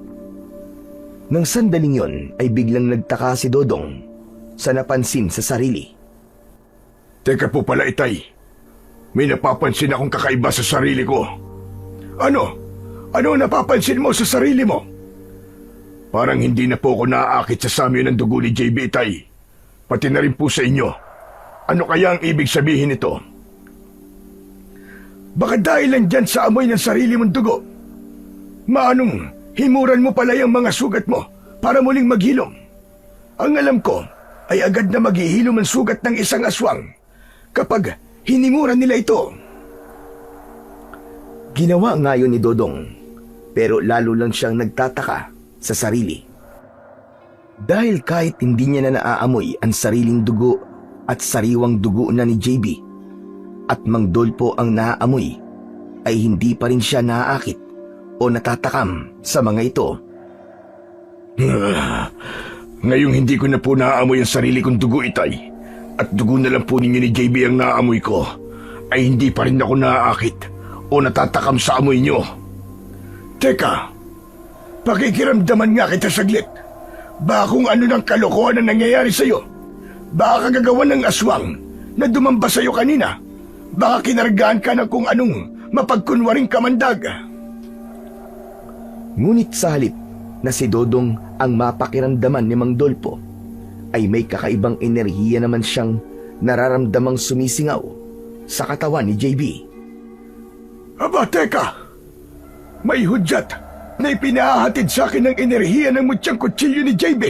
Nang sandaling yon ay biglang nagtaka si Dodong sa napansin sa sarili. Teka po pala, Itay. May napapansin akong kakaiba sa sarili ko. Ano? Ano ang napapansin mo sa sarili mo? Parang hindi na po ako naaakit sa samyo ng dugo ni JB, Itay. Pati na rin po sa inyo. Ano kaya ang ibig sabihin nito? Baka dahil lang dyan sa amoy ng sarili mong dugo. Maanong himuran mo pala yung mga sugat mo para muling maghilom. Ang alam ko ay agad na maghihilom ang sugat ng isang aswang kapag hinimuran nila ito. Ginawa nga yun ni Dodong, pero lalo lang siyang nagtataka sa sarili. Dahil kahit hindi niya na naaamoy ang sariling dugo at sariwang dugo na ni JB, at Mang Dolpo ang naaamoy, ay hindi pa rin siya naaakit o natatakam sa mga ito. Ngayong hindi ko na po naaamoy ang sarili kong dugo, Itay, at dugo na lang po ninyo ni JB ang naaamoy ko, ay hindi pa rin ako naaakit o natatakam sa amoy nyo. Teka, pakikiramdaman nga kita saglit. Baka kung ano ng kalokohan na nangyayari sa'yo. Baka kagagawan ng aswang na dumamba sa'yo kanina. Baka kinargaan ka ng kung anong mapagkunwaring kamandag. Ngunit sa halip na si Dodong ang mapakiramdaman ni Mang Dolpo, ay may kakaibang enerhiya naman siyang nararamdamang sumisingaw sa katawan ni JB. Aba, teka! May hudyat na ipinahahatid sa akin ng enerhiya ng mutyang kutsilyo ni JB.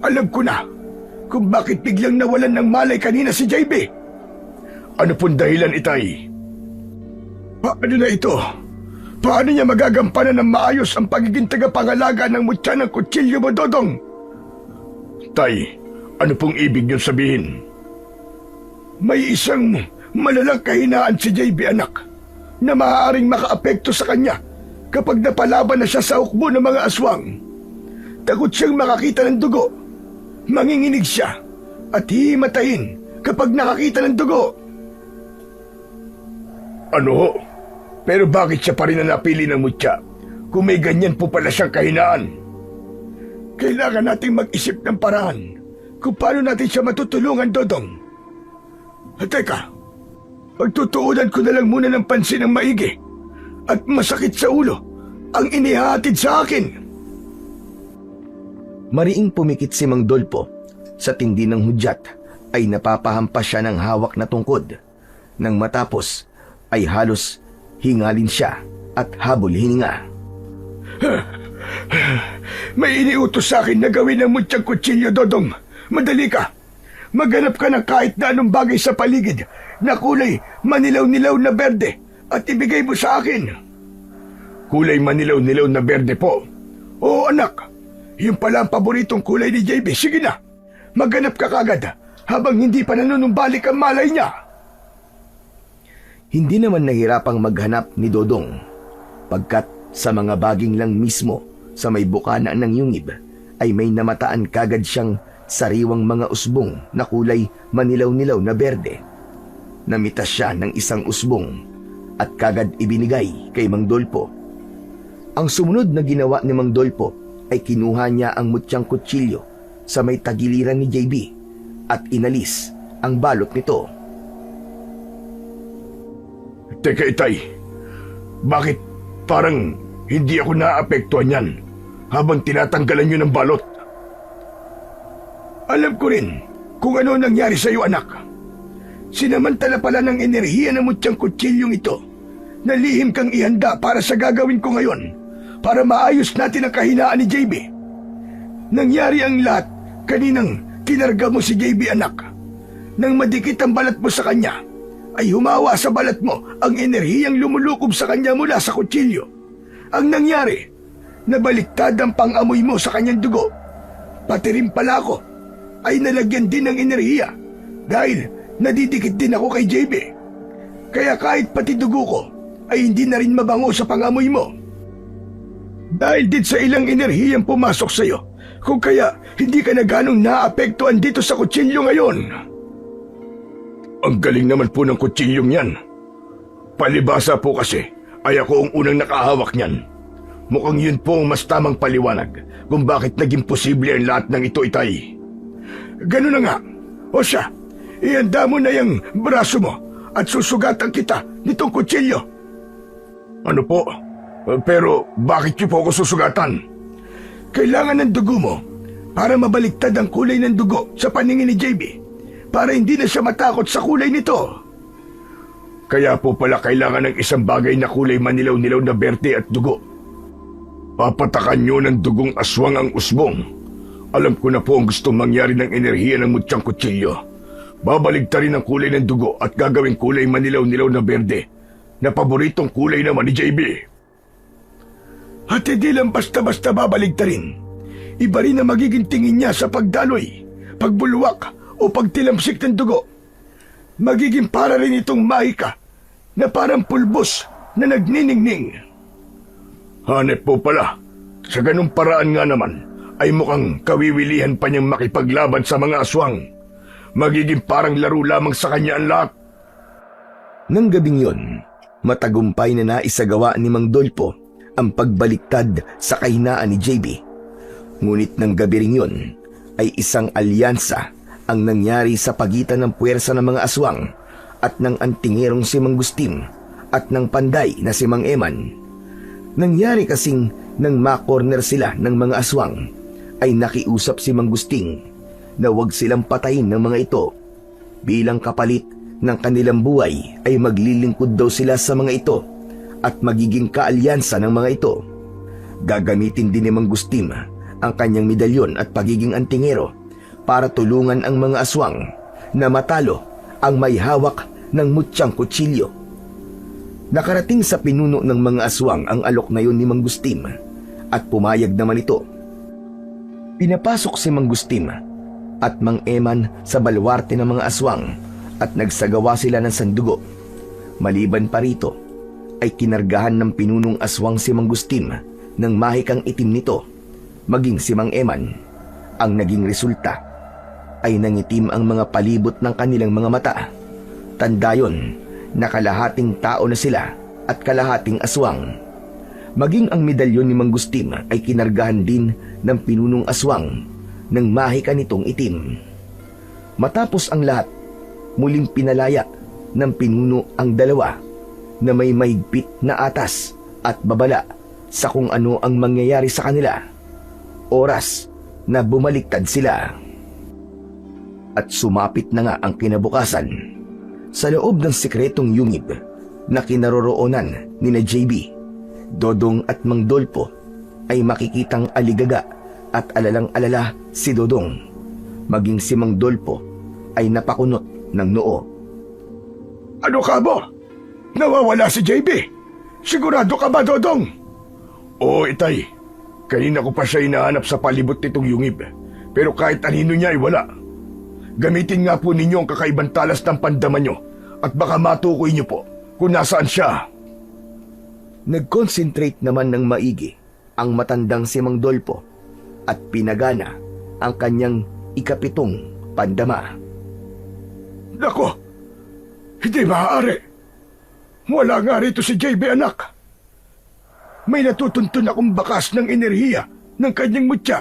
Alam ko na kung bakit biglang nawalan ng malay kanina si JB. Ano pong dahilan, Itay? Paano na ito? Paano niya magagampanan ng maayos ang pagiging tagapangalaga ng mutya ng kutsilyo mo, Dodong? Tay, ano pong ibig niyong sabihin? May isang malalang kahinaan si JB, anak, na maaaring makaapekto sa kanya kapag napalaban na siya sa hukbo ng mga aswang. Takot siyang makakita ng dugo. Manginginig siya at hihimatayin kapag nakakita ng dugo. Ano? Pero bakit siya pa rin ang napili ng mutya kung may ganyan po pala siyang kahinaan? Kailangan nating mag-isip ng paraan kung paano natin siya matutulungan, Dodong. At teka, pagtutuunan ko na lang muna ng pansin ng maigi at masakit sa ulo ang inihatid sa akin. Mariing pumikit si Mang Dolpo. Sa tindi ng hudyat ay napapahampas siya ng hawak na tungkod. Nang matapos ay halos hingalin siya at habol hininga. May iniutos sa akin na gawin ng mutyang kutsilyo, Dodong. Madali ka. Maghanap ka ng kahit na anong bagay sa paligid na kulay manilaw-nilaw na berde at ibigay mo sa akin. Kulay manilaw-nilaw na berde po. Oo, anak. Yung pala ang paboritong kulay ni JB. Sige na. Maghanap ka kagad habang hindi pa nanunumbalik ang malay niya. Hindi naman nahirapang maghanap ni Dodong, pagkat sa mga baging lang mismo sa may bukana ng yungib ay may namataan kagad siyang sariwang mga usbong na kulay manilaw-nilaw na berde. Namitas siya ng isang usbong at kagad ibinigay kay Mang Dolpo. Ang sumunod na ginawa ni Mang Dolpo ay kinuha niya ang mutyang kutsilyo sa may tagiliran ni JB at inalis ang balot nito. Teka, Itay. Bakit parang hindi ako naapektuhan yan habang tinatanggalan nyo ng balot? Alam ko rin kung ano nangyari sa iyo, anak. Sinamantala pala ng enerhiya ng mutyang kutsilyong ito na lihim kang ihanda para sa gagawin ko ngayon para maayos natin ang kahinaan ni JB. Nangyari ang lahat kaninang kinarga mo si JB, anak. Nang madikit ang balat mo sa kanya, ay humawa sa balat mo ang enerhiyang lumulukob sa kanya mula sa kutsilyo. Ang nangyari, nabaliktad ang pang-amoy mo sa kanyang dugo. Pati rin pala ako ay nalagyan din ng enerhiya dahil nadidikit din ako kay JB. Kaya kahit pati dugo ko ay hindi na rin mabango sa pang-amoy mo. Dahil din sa ilang enerhiyang pumasok sa iyo, kung kaya hindi ka na ganong naapektuhan dito sa kutsilyo ngayon. Ang galing naman po ng kutsilyong yan. Palibasa po kasi ay ako ang unang nakahawak niyan. Mukhang yun po ang mas tamang paliwanag kung bakit naging posible ang lahat ng ito, Itay. Ganun na nga. O siya, ihanda mo na yung braso mo at susugatan kita nitong kutsilyo. Ano po? Pero bakit niyo po ako susugatan? Kailangan ng dugo mo para mabaliktad ang kulay ng dugo sa paningin ni JB para hindi na siya matakot sa kulay nito. Kaya po pala kailangan ng isang bagay na kulay manilaw-nilaw na berde at dugo. Papatakan nyo ng dugong aswang ang usbong. Alam ko na po ang gustong mangyari ng enerhiya ng mutyang kutsilyo. Babaligtarin ang kulay ng dugo at gagawing kulay manilaw-nilaw na berde na paboritong kulay naman ni JB. At hindi lang basta-basta babaligtarin. Iba rin na magiging tingin niya sa pagdaloy, pagbulwak o pagtilamsik ng dugo. Magiging para rin itong mahika na parang pulbos na nagniningning. Hanep po pala, sa ganung paraan nga naman ay mukhang kawiwilihan pa niyang makipaglaban sa mga aswang. Magiging parang laro lamang sa kanya ang lahat. Nang gabing yon, matagumpay na naisagawa ni Mang Dolpo ang pagbaliktad sa kahinaan ni JB. Ngunit ng gabi ring yun ay isang alyansa ang nangyari sa pagitan ng puwersa ng mga aswang at ng antingerong si Mang Gustim at ng panday na si Mang Eman. Nangyari kasing nang makorner sila ng mga aswang ay nakiusap si Mang Gusting na huwag silang patayin ng mga ito. Bilang kapalit ng kanilang buhay ay maglilingkod daw sila sa mga ito at magiging kaalyansa ng mga ito. Gagamitin din ni Mang Gustim ang kanyang medalyon at pagiging antingero para tulungan ang mga aswang na matalo ang may hawak ng mutyang kutsilyo. Nakarating sa pinuno ng mga aswang ang alok na yun ni Mang Gustim at pumayag naman ito. Pinapasok si Mang Gustim at Mang Eman sa balwarte ng mga aswang at nagsagawa sila ng sandugo. Maliban pa rito ay kinargahan ng pinunong aswang si Mang Gustim ng mahikang itim nito, maging si Mang Eman. Ang naging resulta ay nangitim ang mga palibot ng kanilang mga mata. Tanda yun na kalahating tao na sila at kalahating aswang. Maging ang medalyon ni Mang Gustim ay kinargahan din ng pinunong aswang ng mahika nitong itim. Matapos ang lahat, muling pinalaya ng pinuno ang dalawa na may mahigpit na atas at babala sa kung ano ang mangyayari sa kanila. Oras na bumaliktad sila. At sumapit na nga ang kinabukasan. Sa loob ng sikretong yungib na kinaroroonan ni na JB, Dodong at Mang Dolpo ay makikitang aligaga at alalang-alala si Dodong. Maging si Mang Dolpo ay napakunot ng noo. Ano ka mo? Nawawala si JB. Sigurado ka ba, Dodong? Oo, Itay. Kanina ko pa siya hinahanap sa palibot nitong yungib. Pero kahit anino niya ay wala. Gamitin nga po ninyo ang kakaibang talas ng pandama nyo at baka matukoy niyo po kung nasaan siya. Nag-concentrate naman ng maigi ang matandang si Mang Dolpo at pinagana ang kanyang ikapitong pandama. Nako, hindi maaari. Wala nga rito si JB, anak. May natutuntun akong bakas ng enerhiya ng kanyang mutya,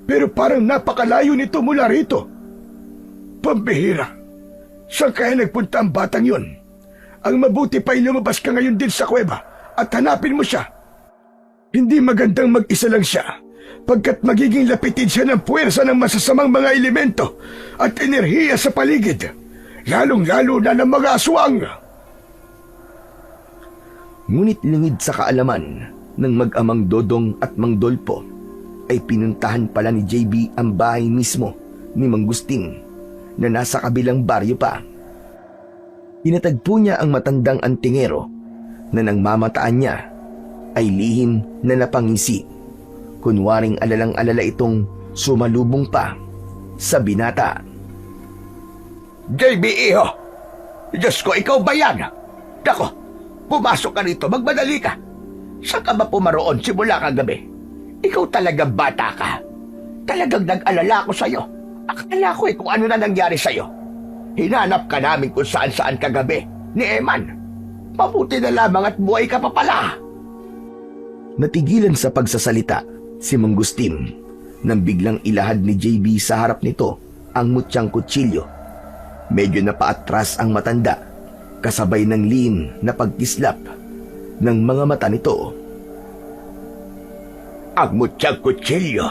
pero parang napakalayo nito mula rito. Pambihira. Saan kaya nagpunta ang batang yon? Ang mabuti pa ay lumabas ka ngayon din sa kuweba at hanapin mo siya. Hindi magandang mag-isa lang siya, pagkat magiging lapitin siya ng puwersa ng masasamang mga elemento at enerhiya sa paligid, lalong-lalo na ng mga aswang. Ngunit lingid sa kaalaman ng mag-amang Dodong at Mang Dolpo, ay pinuntahan pala ni JB ang bahay mismo ni Mang Gusting na nasa kabilang baryo pa. Pinatagpo niya ang matandang antingero na nang mamataan niya ay lihim na napangisi. Kunwaring alalang-alala itong sumalubong pa sa binata. JB, iho! Diyos ko, ikaw ba yan? Dako, pumasok ka rito, magmadali ka. Saan ka ba pumaroon simula kagabi? Ikaw talagang bata ka. Talagang nag-alala ko sa'yo. Akala ko kung ano na nangyari sa'yo. Hinanap ka namin kung saan-saan kagabi ni Eman. Mabuti na lamang at buhay ka pa pala. Natigilan sa pagsasalita si Mang Gustin nang biglang ilahad ni JB sa harap nito ang mutyang kutsilyo. Medyo napaatras ang matanda, kasabay ng lihim na pagkislap ng mga mata nito. Ang mutyang kutsilyo?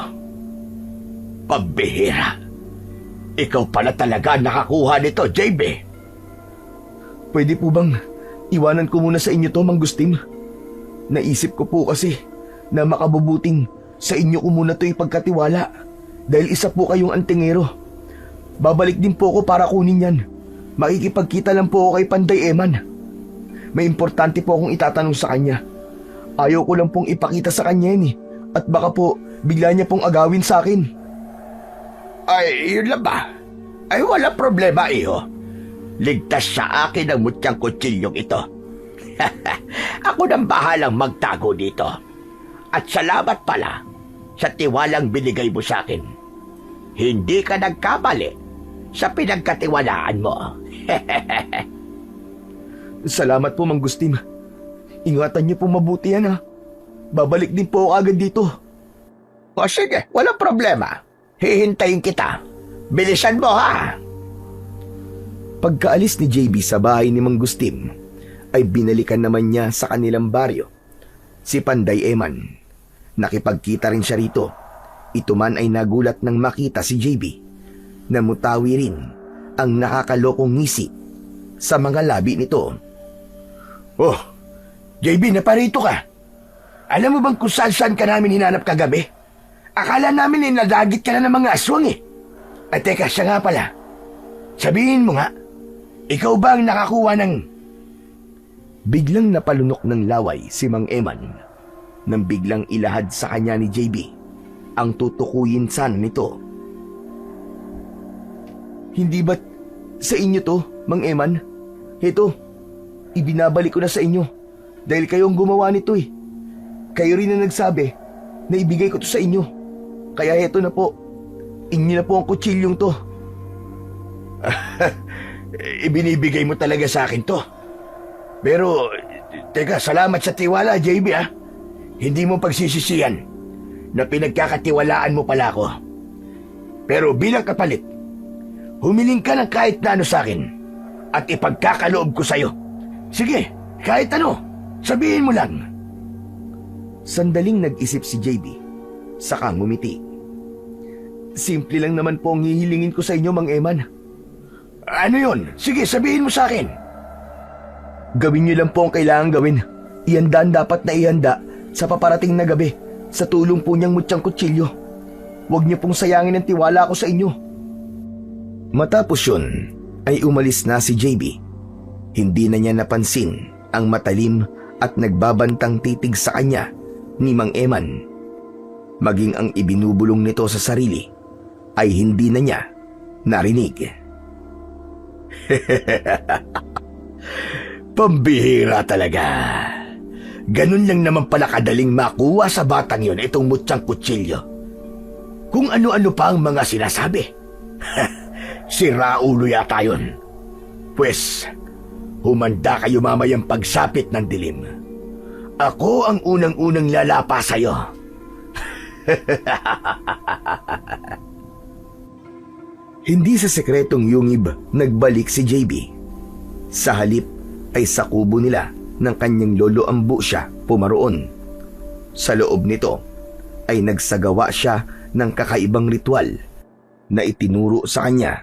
Pambihira. Ikaw pala talaga nakakuha nito, JB. Pwede po bang iwanan ko muna sa inyo to, Mang Gustin? Naisip ko po kasi na makabubuting sa inyo ko muna to ipagkatiwala dahil isa po kayong antingero. Babalik din po ako para kunin yan. Makikipagkita lang po ako kay Panday Eman. May importante po akong itatanong sa kanya. Ayaw ko lang pong ipakita sa kanya yan at baka po bigla niya pong agawin sa akin. Ay, yun lang ba? Ay, wala problema, iho. Ligtas sa akin ang mutyang kutsilyong ito. Ako nang bahalang magtago dito. At salamat pala sa tiwalang binigay mo sa akin. Hindi ka nagkamali sa pinagkatiwalaan mo. Salamat po, Mang Gustin. Ingatan niyo po mabuti yan, ha. Babalik din po ako agad dito. O sige, walang problema. Hihintayin kita. Bilisan mo, ha? Pagkaalis ni JB sa bahay ni Mang Gustin, ay binalikan naman niya sa kanilang baryo si Panday Eman. Nakipagkita rin siya rito. Ito man ay nagulat nang makita si JB. Namutawi rin ang nakakalokong ngisi sa mga labi nito. Oh, JB, naparito ka. Alam mo bang kung saan ka namin hinanap kagabi? Akala namin nadagit ka na ng mga aswang eh. At teka, siya nga pala. Sabihin mo nga, ikaw ba ang nakakuha ng... Biglang napalunok ng laway si Mang Eman nang biglang ilahad sa kanya ni JB ang tutukuyin sana nito. Hindi ba't sa inyo to, Mang Eman? Heto, ibinabalik ko na sa inyo dahil kayo ang gumawa nito eh. Kayo rin na nagsabi na ibigay ko to sa inyo. Kaya heto na po, inyo na po ang kutsilyong to. Ibinibigay mo talaga sa akin to. Pero, teka, salamat sa tiwala, JB, ha? Hindi mo pagsisisihan na pinagkakatiwalaan mo pala ako. Pero bilang kapalit, humiling ka ng kahit na ano sa akin at ipagkakaloob ko sa'yo. Sige, kahit ano, sabihin mo lang. Sandaling nag-isip si JB, saka ngumiti. Simple lang naman po ang hihilingin ko sa inyo, Mang Eman. Ano yon? Sige, sabihin mo sa akin. Gawin niyo lang po ang kailangan gawin. Ihanda ang dapat na ihanda sa paparating na gabi sa tulong po niyang mutyang kutsilyo. Huwag niyo pong sayangin ang tiwala ko sa inyo. Matapos yun, ay umalis na si JB. Hindi na niya napansin ang matalim at nagbabantang titig sa kanya ni Mang Eman. Maging ang ibinubulong nito sa sarili ay hindi na niya narinig. Pambihira talaga. Ganun lang naman pala kadaling makuha sa batang yon itong mutyang kutsilyo. Kung ano-ano pa ang mga sinasabi. Si Raulo yata yun. Pwes, humanda kayo mamayang pagsapit ng dilim. Ako ang unang-unang lalapa sa'yo. Hindi sa sekretong yungib nagbalik si JB. Sa halip ay sa kubo nila ng kanyang lolo Ambu siya pumaroon. Sa loob nito ay nagsagawa siya ng kakaibang ritual na itinuro sa kanya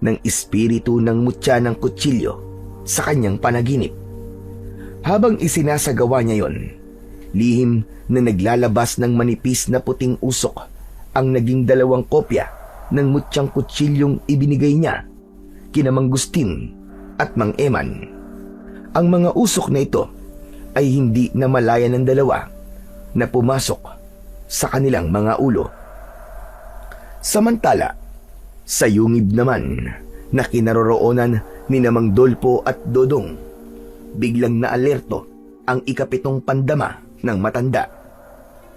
ng espiritu ng mutya ng kutsilyo sa kanyang panaginip. Habang isinasagawa niya yon, lihim na naglalabas ng manipis na puting usok ang naging 2 kopya ng mutyang kutsilyong ibinigay niya kina Mang Gustin at Mang Eman. Ang mga usok na ito ay hindi na malaya ng dalawa na pumasok sa kanilang mga ulo. Samantala, sa yungib naman na kinaroroonan ni Mang Dolpo at Dodong, biglang naalerto ang ika-7 pandama ng matanda.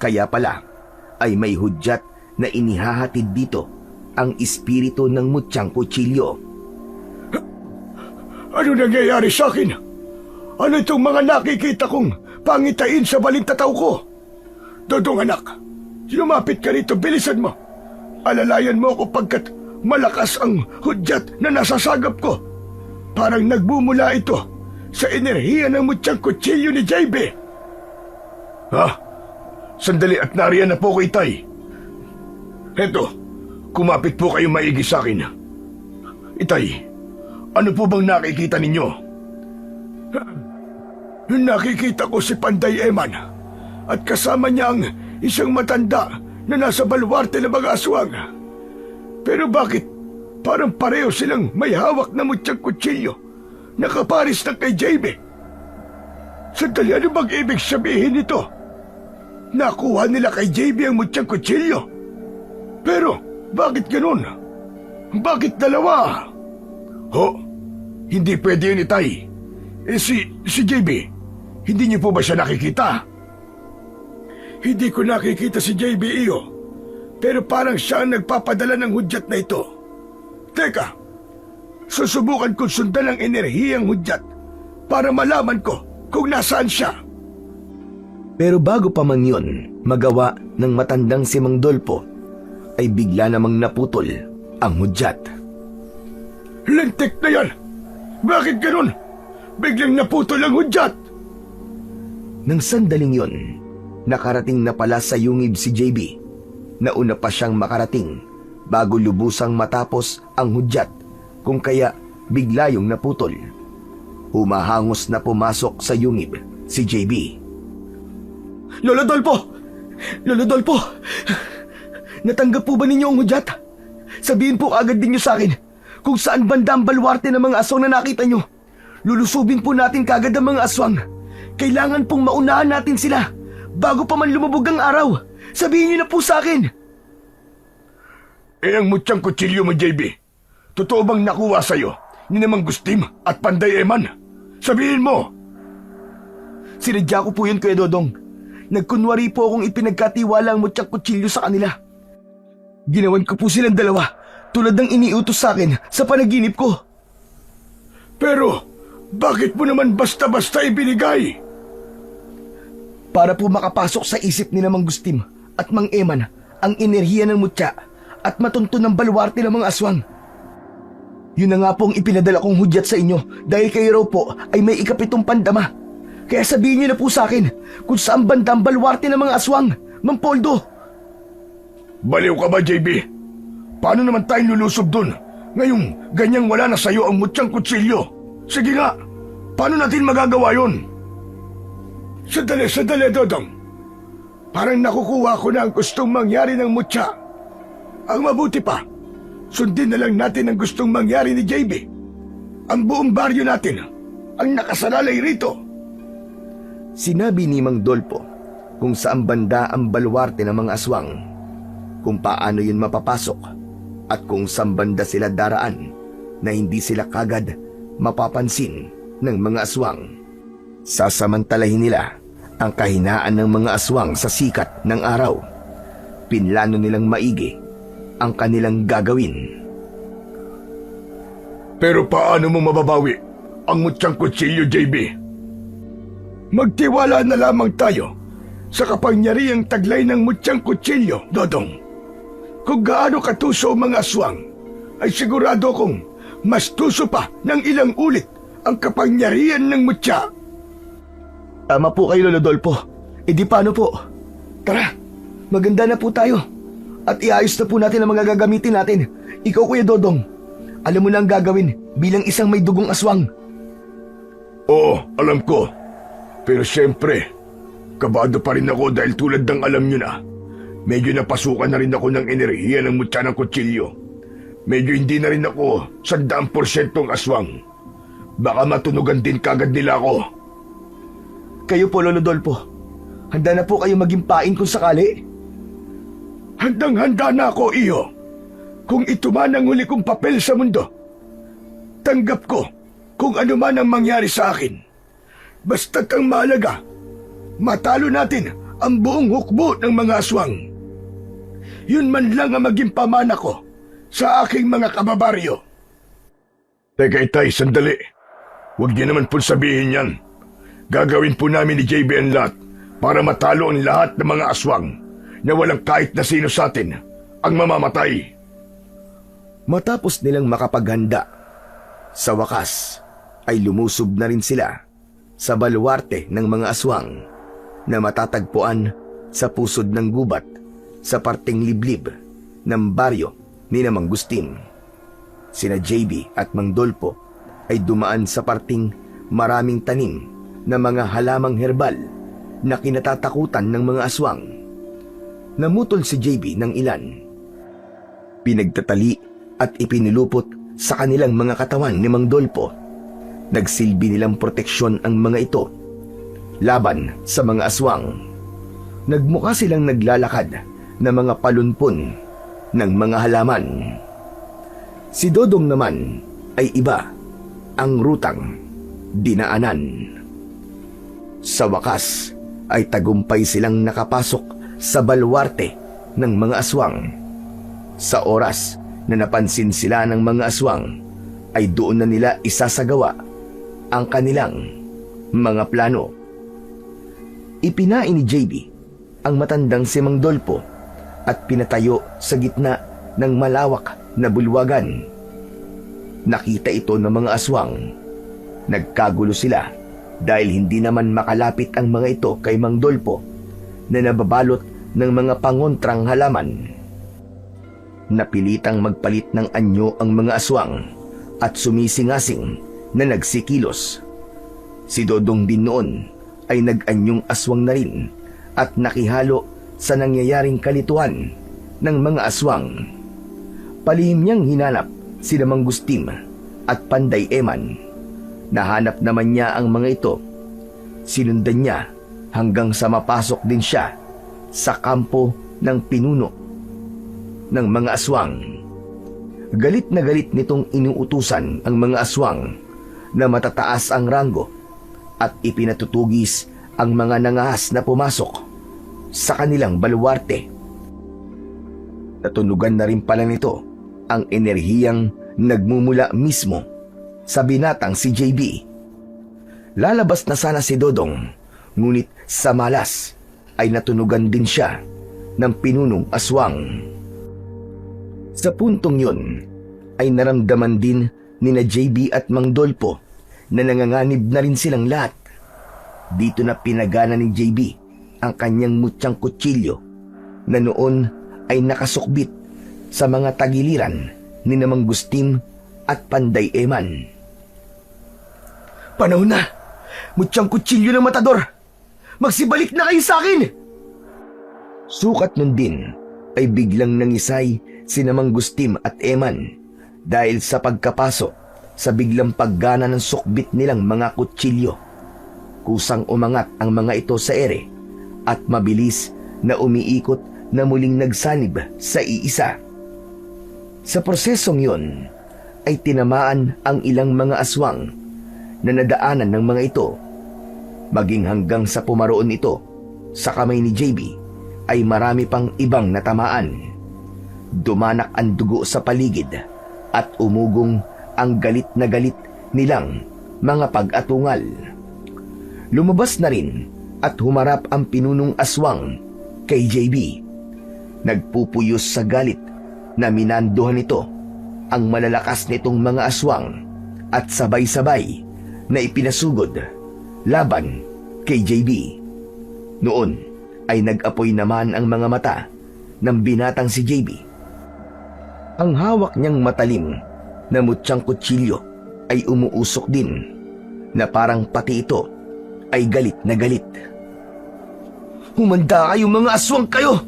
Kaya pala ay may hudyat na inihahatid dito ang espiritu ng mutyang kutsilyo. Ano nangyayari sa akin? Ano itong mga nakikita kong pangitain sa balintataw ko? Dodong anak, lumapit ka rito, bilisan mo. Alalayan mo ako pagkat malakas ang hudyat na nasasagap ko. Parang nagbumula ito sa enerhiya ng mutyang kutsilyo ni JB. Ha? Sandali at nariyan na po ko, Itay. Heto, kumapit po kayo maigi sa akin. Itay, ano po bang nakikita ninyo? Nakikita ko si Panday Eman at kasama niya ang isang matanda na nasa baluarte ng mga aswang. Pero bakit parang pareho silang may hawak na mutyang kutsilyo na kaparis ng kay JB? Sandali, ano bang ibig sabihin nito? Nakuha nila kay JB ang mutyang kutsilyo. Pero bakit ganun? Bakit dalawa? Ho, hindi pwede yun, Itay. Si JB, hindi niyo po ba siya nakikita? Hindi ko nakikita si JB, iyo. Pero parang siya ang nagpapadala ng hudyat na ito. Teka, susubukan kong sundan ang enerhiyang hudyat para malaman ko kung nasaan siya. Pero bago pa man yun magawa ng matandang si Mang Dolpo, ay bigla namang naputol ang hudyat. Lintik na yan! Bakit ganun? Biglang naputol ang hudyat! Nang sandaling yun, nakarating na pala sa yungib si JB. Nauna pa siyang makarating bago lubusang matapos ang hudyat, kung kaya bigla yung naputol. Humahangos na pumasok sa yungib si JB. Lolo Dolpo! Lolo Dolpo! Natanggap po ba ninyo ang hudyat? Sabihin po agad din nyo sa akin kung saan banda ang baluarte ng mga aswang na nakita nyo. Lulusubin po natin kagad ang mga aswang. Kailangan pong maunahan natin sila bago pa man lumubog ang araw. Sabihin nyo na po sa akin. Ang mutyang kutsilyo mo, JB, totoo bang nakuha sa'yo ni Mang Gustim at Panday Eman? Sabihin mo. Sinadya ko po yun, Kuya Dodong. Nagkunwari po akong ipinagkatiwala ang mutyang kutsilyo sa kanila. Ginawan ko po silang dalawa tulad ng iniutos sa akin sa panaginip ko. Pero bakit mo naman basta-basta ibinigay? Para po makapasok sa isip ni Mang Gustim at Mang Eman ang enerhiya ng mutya at matunto ng baluarte ng mga aswang. Yun na nga pong ipinadala kong hudyat sa inyo dahil kayo raw po ay may ika-7 pandama. Kaya sabihin niyo na po sa akin kung saan banda ang baluarte ng mga aswang, Mang Poldo. Baliw ka ba, JB? Paano naman tayong lulusob dun? Ngayong ganyang wala na sa'yo ang mutyang kutsilyo. Sige nga, paano natin magagawa yun? Sandali, Dodong. Parang nakukuha ko na ang gustong mangyari ng mutya. Ang mabuti pa, sundin na lang natin ang gustong mangyari ni JB. Ang buong baryo natin ang nakasalalay rito. Sinabi ni Mang Dolpo kung saan banda ang baluarte ng mga aswang, kung paano yun mapapasok, at kung saan banda sila daraan na hindi sila kagad mapapansin ng mga aswang. Sasamantalahin nila ang kahinaan ng mga aswang sa sikat ng araw. Pinlano nilang maigi ang kanilang gagawin. Pero paano mo mababawi ang mutyang kutsilyo, JB? Magtiwala na lamang tayo sa kapangyarihang taglay ng mutyang kutsilyo, Dodong. Kung gaano katuso ang mga aswang, ay sigurado kong mas tuso pa ng ilang ulit ang kapangyarihan ng mutya. Tama po kayo, Lolo Dolpo. E di paano po? Tara, maganda na po tayo. At iayos na po natin ang mga gagamitin natin. Ikaw, Kuya Dodong, alam mo na ang gagawin bilang isang may dugong aswang. Oo, alam ko. Pero siyempre, kabado pa rin ako dahil tulad ng alam nyo na, medyo napasukan na rin ako ng enerhiya ng mutya ng kutsilyo. Medyo hindi na rin ako 100% aswang. Baka matunugan din kagad nila ako. Kayo po, Lolo Dolpo, handa na po kayo maging pain kung sakali? Handang-handa na ako, iyo. Kung ito man ang huli kong papel sa mundo, tanggap ko kung ano man ang mangyari sa akin. Basta't ang mahalaga, matalo natin ang buong hukbo ng mga aswang. Yun man lang ang maging pamana ko sa aking mga kababaryo. Teka, Itay, sandali. Huwag niyo naman po sabihin yan. Gagawin po namin ni JB ang lahat para matalo ang lahat ng mga aswang na walang kahit na sino sa atin ang mamamatay. Matapos nilang makapaghanda, sa wakas ay lumusob na rin sila sa baluarte ng mga aswang na matatagpuan sa pusod ng gubat sa parteng liblib ng baryo ni na Mang Gustin. Sina JB at Mang Dolpo ay dumaan sa parteng maraming tanim na mga halamang herbal na kinatatakutan ng mga aswang. Namutol si JB ng ilan. Pinagtatali at ipinulupot sa kanilang mga katawan ni Mang Dolpo. Nagsilbi nilang proteksyon ang mga ito laban sa mga aswang. Nagmukha silang naglalakad na mga palunpon ng mga halaman. Si Dodong naman ay iba ang rutang dinaanan. Sa wakas ay tagumpay silang nakapasok sa baluarte ng mga aswang. Sa oras na napansin sila ng mga aswang, ay doon na nila isasagawa ang kanilang mga plano. Ipinain ni JB ang matandang si Mang Dolpo at pinatayo sa gitna ng malawak na bulwagan. Nakita ito ng mga aswang. Nagkagulo sila dahil hindi naman makalapit ang mga ito kay Mang Dolpo na nababalot ng mga pangontrang halaman. Napilitang magpalit ng anyo ang mga aswang at sumisingasing na nagsikilos. Si Dodong din noon ay nag-anyong aswang na rin at nakihalo sa nangyayaring kalituan ng mga aswang. Palihim niyang hinanap sila Mang Gustim at Panday Eman. Nahanap naman niya ang mga ito. Sinundan niya hanggang sa mapasok din siya sa kampo ng pinuno ng mga aswang. Galit na galit nitong inuutusan ang mga aswang na matataas ang ranggo at ipinatutugis ang mga nangahas na pumasok sa kanilang baluarte. Natunugan na rin pala nito ang enerhiyang nagmumula mismo sa binatang si JB. Lalabas na sana si Dodong, ngunit sa malas ay natunugan din siya ng pinunong aswang. Sa puntong yun ay naramdaman din ni na JB at Mang Dolpo na nanganganib na rin silang lahat. Dito na pinagana ni JB ang kanyang mutyang kutsilyo na noon ay nakasukbit sa mga tagiliran ni Namang Gustim at Panday Eman. Panahon na! Mutyang kutsilyo ng matador! Magsibalik na kayo sa akin! Sukat nun din ay biglang nangisay si Namang Gustim at Eman dahil sa pagkapasok sa biglang paggana ng sukbit nilang mga kutsilyo. Kusang umangat ang mga ito sa ere at mabilis na umiikot na muling nagsanib sa iisa. Sa prosesong yun ay tinamaan ang ilang mga aswang na nadaanan ng mga ito, maging hanggang sa pumaroon ito sa kamay ni JB ay marami pang ibang natamaan. Dumanak ang dugo sa paligid at umugong ang galit na galit nilang mga pag-atungal. Lumabas na rin at humarap ang pinunong aswang kay JB. Nagpupuyos sa galit na minanduhan nito ang malalakas nitong mga aswang at sabay-sabay na ipinasugod laban kay JB. Noon ay nag-apoy naman ang mga mata ng binatang si JB. Ang hawak niyang matalim na mutyang kutsilyo ay umuusok din na parang pati ito ay galit na galit. Humanda kayo mga aswang kayo!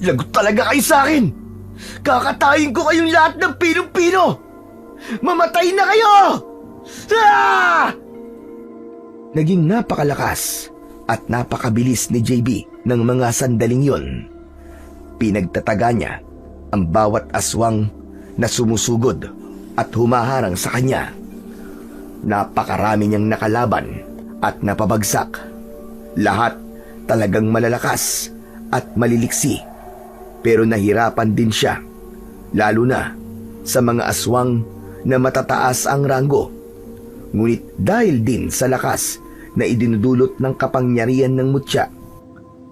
Lagot talaga kayo sa akin! Kakatayin ko kayong lahat ng pinong-pino! Mamatay na kayo! Ah! Naging napakalakas at napakabilis ni JB ng mga sandaling yon. Pinagtataga niya ang bawat aswang na sumusugod at humaharang sa kanya. Napakarami niyang nakalaban at napabagsak. Lahat talagang malalakas at maliliksi. Pero nahirapan din siya, lalo na sa mga aswang na matataas ang ranggo. Ngunit dahil din sa lakas na idinudulot ng kapangyarihan ng mutya,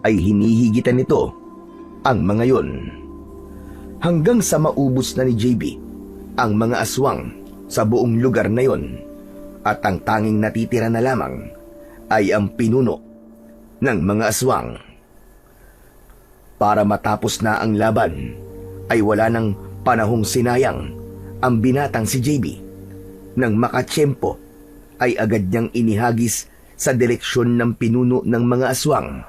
ay hinihigitan nito ang mga yon. Hanggang sa maubos na ni JB ang mga aswang sa buong lugar na yon, at ang tanging natitira na lamang ay ang pinuno ng mga aswang. Para matapos na ang laban, ay wala nang panahong sinayang ang binatang si JB. Nang makatsyempo, ay agad niyang inihagis sa direksyon ng pinuno ng mga aswang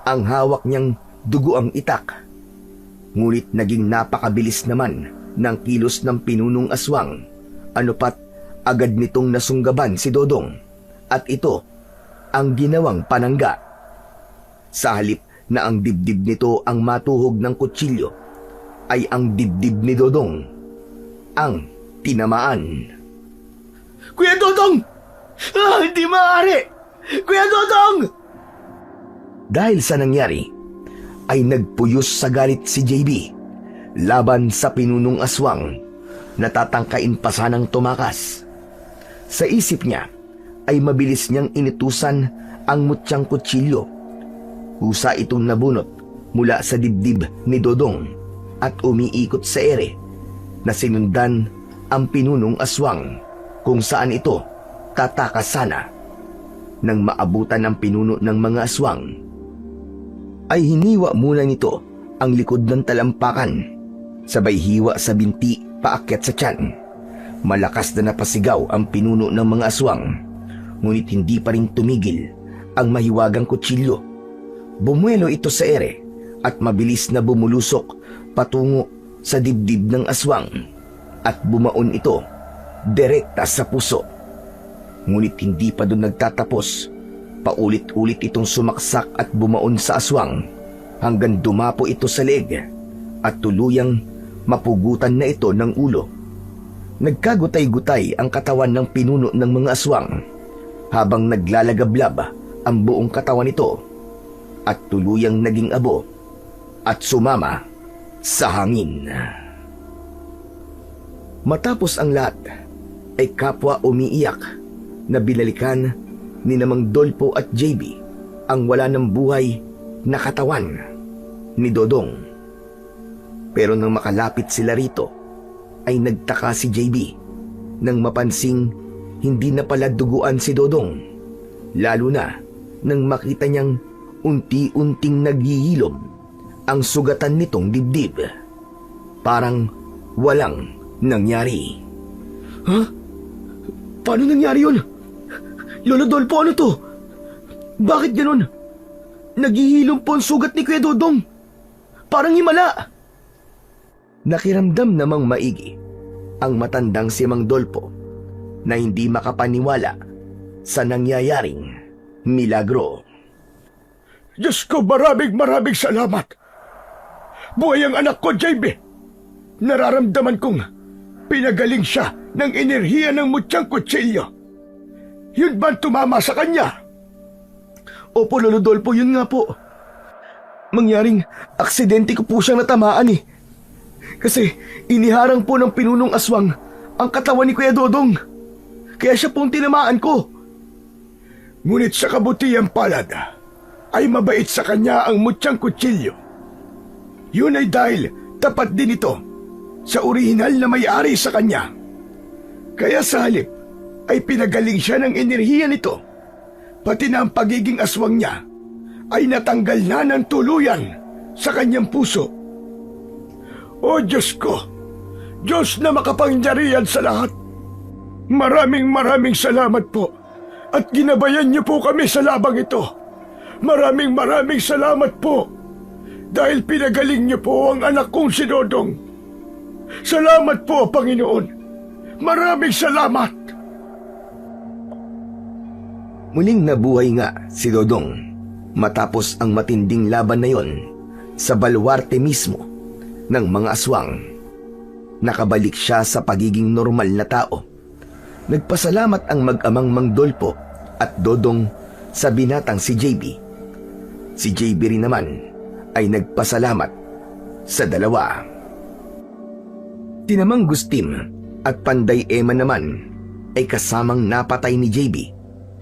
ang hawak niyang duguang itak. Ngunit naging napakabilis naman ng kilos ng pinunong aswang, ano pat agad nitong nasunggaban si Dodong, at ito ang ginawang panangga. Sa halip na ang dibdib nito ang matuhog ng kutsilyo, ay ang dibdib ni Dodong ang tinamaan. Kuya Dodong! Hindi maaari! Kuya Dodong! Dahil sa nangyari, ay nagpuyos sa galit si JB laban sa pinunong aswang na tatangkain pa sanang tumakas. Sa isip niya ay mabilis niyang inutusan ang mutyang kutsilyo. Husa itong nabunot mula sa dibdib ni Dodong at umiikot sa ere na sinundan ang pinunong aswang kung saan ito tatakas sana. Nang maabutan ang pinuno ng mga aswang, ay hiniwa muna nito ang likod ng talampakan, sabay hiwa sa binti paakyat sa tiyan. Malakas na napasigaw ang pinuno ng mga aswang, ngunit hindi pa rin tumigil ang mahiwagang kutsilyo. Bumuelo ito sa ere at mabilis na bumulusok patungo sa dibdib ng aswang at bumaon ito direkta sa puso. Ngunit hindi pa doon nagtatapos. Paulit-ulit itong sumaksak at bumaon sa aswang hanggang dumapo ito sa leeg at tuluyang mapugutan na ito ng ulo. Nagkagutay-gutay ang katawan ng pinuno ng mga aswang habang naglalagablab ang buong katawan nito at tuluyang naging abo at sumama sa hangin. Matapos ang lahat, ay kapwa umiiyak na binalikan ni Namang Dolpo at JB ang wala ng buhay na katawan ni Dodong. Pero nang makalapit sila rito, ay nagtaka si JB nang mapansing hindi na pala duguan si Dodong lalo na nang makita niyang unti-unting naghihilom ang sugatan nitong dibdib. Parang walang nangyari. Ha? Paano nangyari yun? Lolo Dolpo, ano to? Bakit ganun? Naghihilom po ang sugat ni Kuya Dodong. Parang himala. Nakiramdam namang maigi ang matandang si Mang Dolpo na hindi makapaniwala sa nangyayaring milagro. Diyos ko, maraming salamat. Buhay ang anak ko, JB. Nararamdaman kong pinagaling siya ng enerhiya ng mutyang kutsilyo. Yun ba ang tumama sa kanya? Opo, Lolo Dolpo, yun nga po. Mangyaring aksidente ko po siyang natamaan eh. Kasi iniharang po ng pinunong aswang ang katawan ni Kuya Dodong. Kaya siya pong tinamaan ko. Ngunit sa kabutihang palad, ay mabait sa kanya ang mutyang kutsilyo. Yun ay dahil tapat din ito sa orihinal na may-ari sa kanya. Kaya sa halip ay pinagaling siya ng enerhiya nito. Pati na ang pagiging aswang niya ay natanggal na ng tuluyan sa kanyang puso. O Diyos ko, Diyos na makapangyarihan sa lahat, maraming salamat po at ginabayan niyo po kami sa labang ito. Maraming salamat po dahil pinagaling niyo po ang anak kong si Dodong. Salamat po, Panginoon. Maraming salamat. Muling nabuhay nga si Dodong matapos ang matinding laban na yon sa baluarte mismo ng mga aswang. Nakabalik siya sa pagiging normal na tao. Nagpasalamat ang mag-amang Mang Dolpo at Dodong sa binatang si JB. Si JB rin naman ay nagpasalamat sa dalawa. Tinamang Gustim at Panday Ema naman ay kasamang napatay ni JB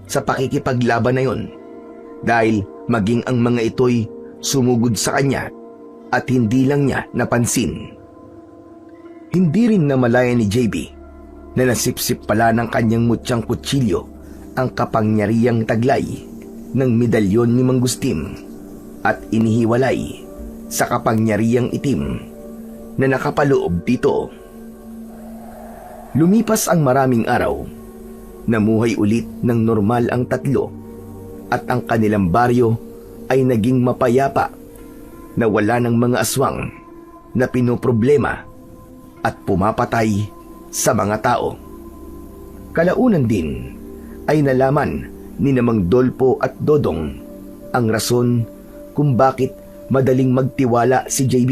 sa pakikipaglaban na yon dahil maging ang mga ito'y sumugod sa kanya at hindi lang niya napansin. Hindi rin namalaya ni JB na nasipsip pala ng kanyang mutyang kutsilyo ang kapangyarihang taglay ng medalyon ni Mang Gustim at inihiwalay sa kapangyarihang itim na nakapaloob dito. Lumipas ang maraming araw. Namuhay ulit ng normal ang tatlo at ang kanilang baryo ay naging mapayapa na wala ng mga aswang na pinoproblema at pumapatay sa mga tao. Kalaunan din ay nalaman ni Mang Dolpo at Dodong ang rason kung bakit madaling magtiwala si JB.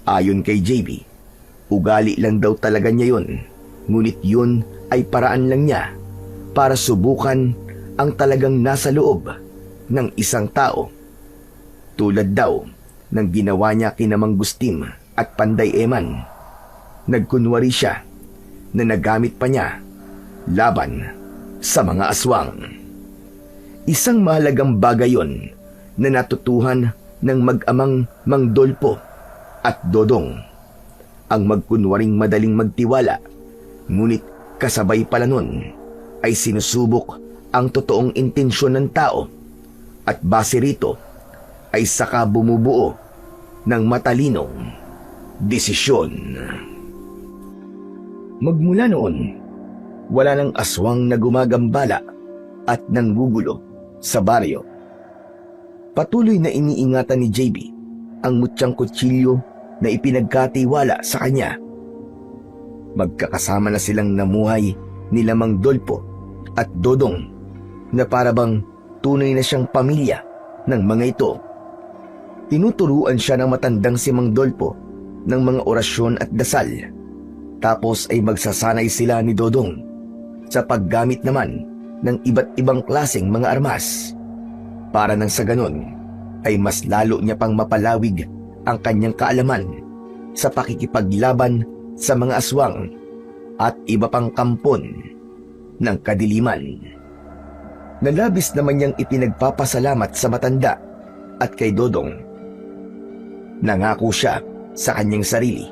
Ayon kay JB, ugali lang daw talaga niya yun, ngunit yun ay paraan lang niya para subukan ang talagang nasa loob ng isang tao. Tulad daw ng ginawa niya kina Mang Gustim at Panday Eman. Nagkunwari siya na nagamit pa niya laban sa mga aswang. Isang mahalagang bagay yon na natutuhan ng mag-amang Mang Dolpo at Dodong. Ang magkunwaring madaling magtiwala, ngunit kasabay pala nun ay sinusubok ang totoong intensyon ng tao at base rito ay saka bumubuo ng matalinong desisyon. Magmula noon, wala nang aswang na gumagambala at nanggugulo sa baryo. Patuloy na iniingatan ni JB ang mutyang kutsilyo na ipinagkatiwala sa kanya. Magkakasama na silang namuhay nila Mang Dolpo at Dodong na parabang tunay na siyang pamilya ng mga ito. Tinuturuan siya ng matandang si Mang Dolpo ng mga orasyon at dasal. Tapos ay magsasanay sila ni Dodong sa paggamit naman ng iba't ibang klaseng mga armas. Para nang sa ganon ay mas lalo niya pang mapalawig ang kanyang kaalaman sa pakikipaglaban sa mga aswang at iba pang kampon ng kadiliman. Nalabis naman niyang ipinagpapasalamat sa matanda at kay Dodong. Nangako siya sa kanyang sarili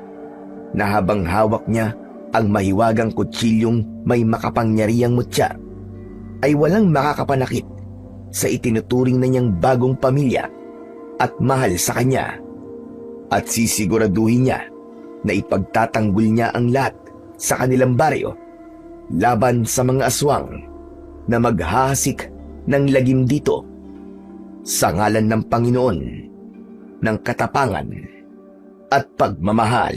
na habang hawak niya ang mahiwagang kutsilyong may makapangyarihang mutya, ay walang makakapanakit sa itinuturing na niyang bagong pamilya at mahal sa kanya, at sisiguraduhin niya na ipagtatanggol niya ang lahat sa kanilang baryo laban sa mga aswang na maghahasik ng lagim dito sa ngalan ng Panginoon ng katapangan at pagmamahal.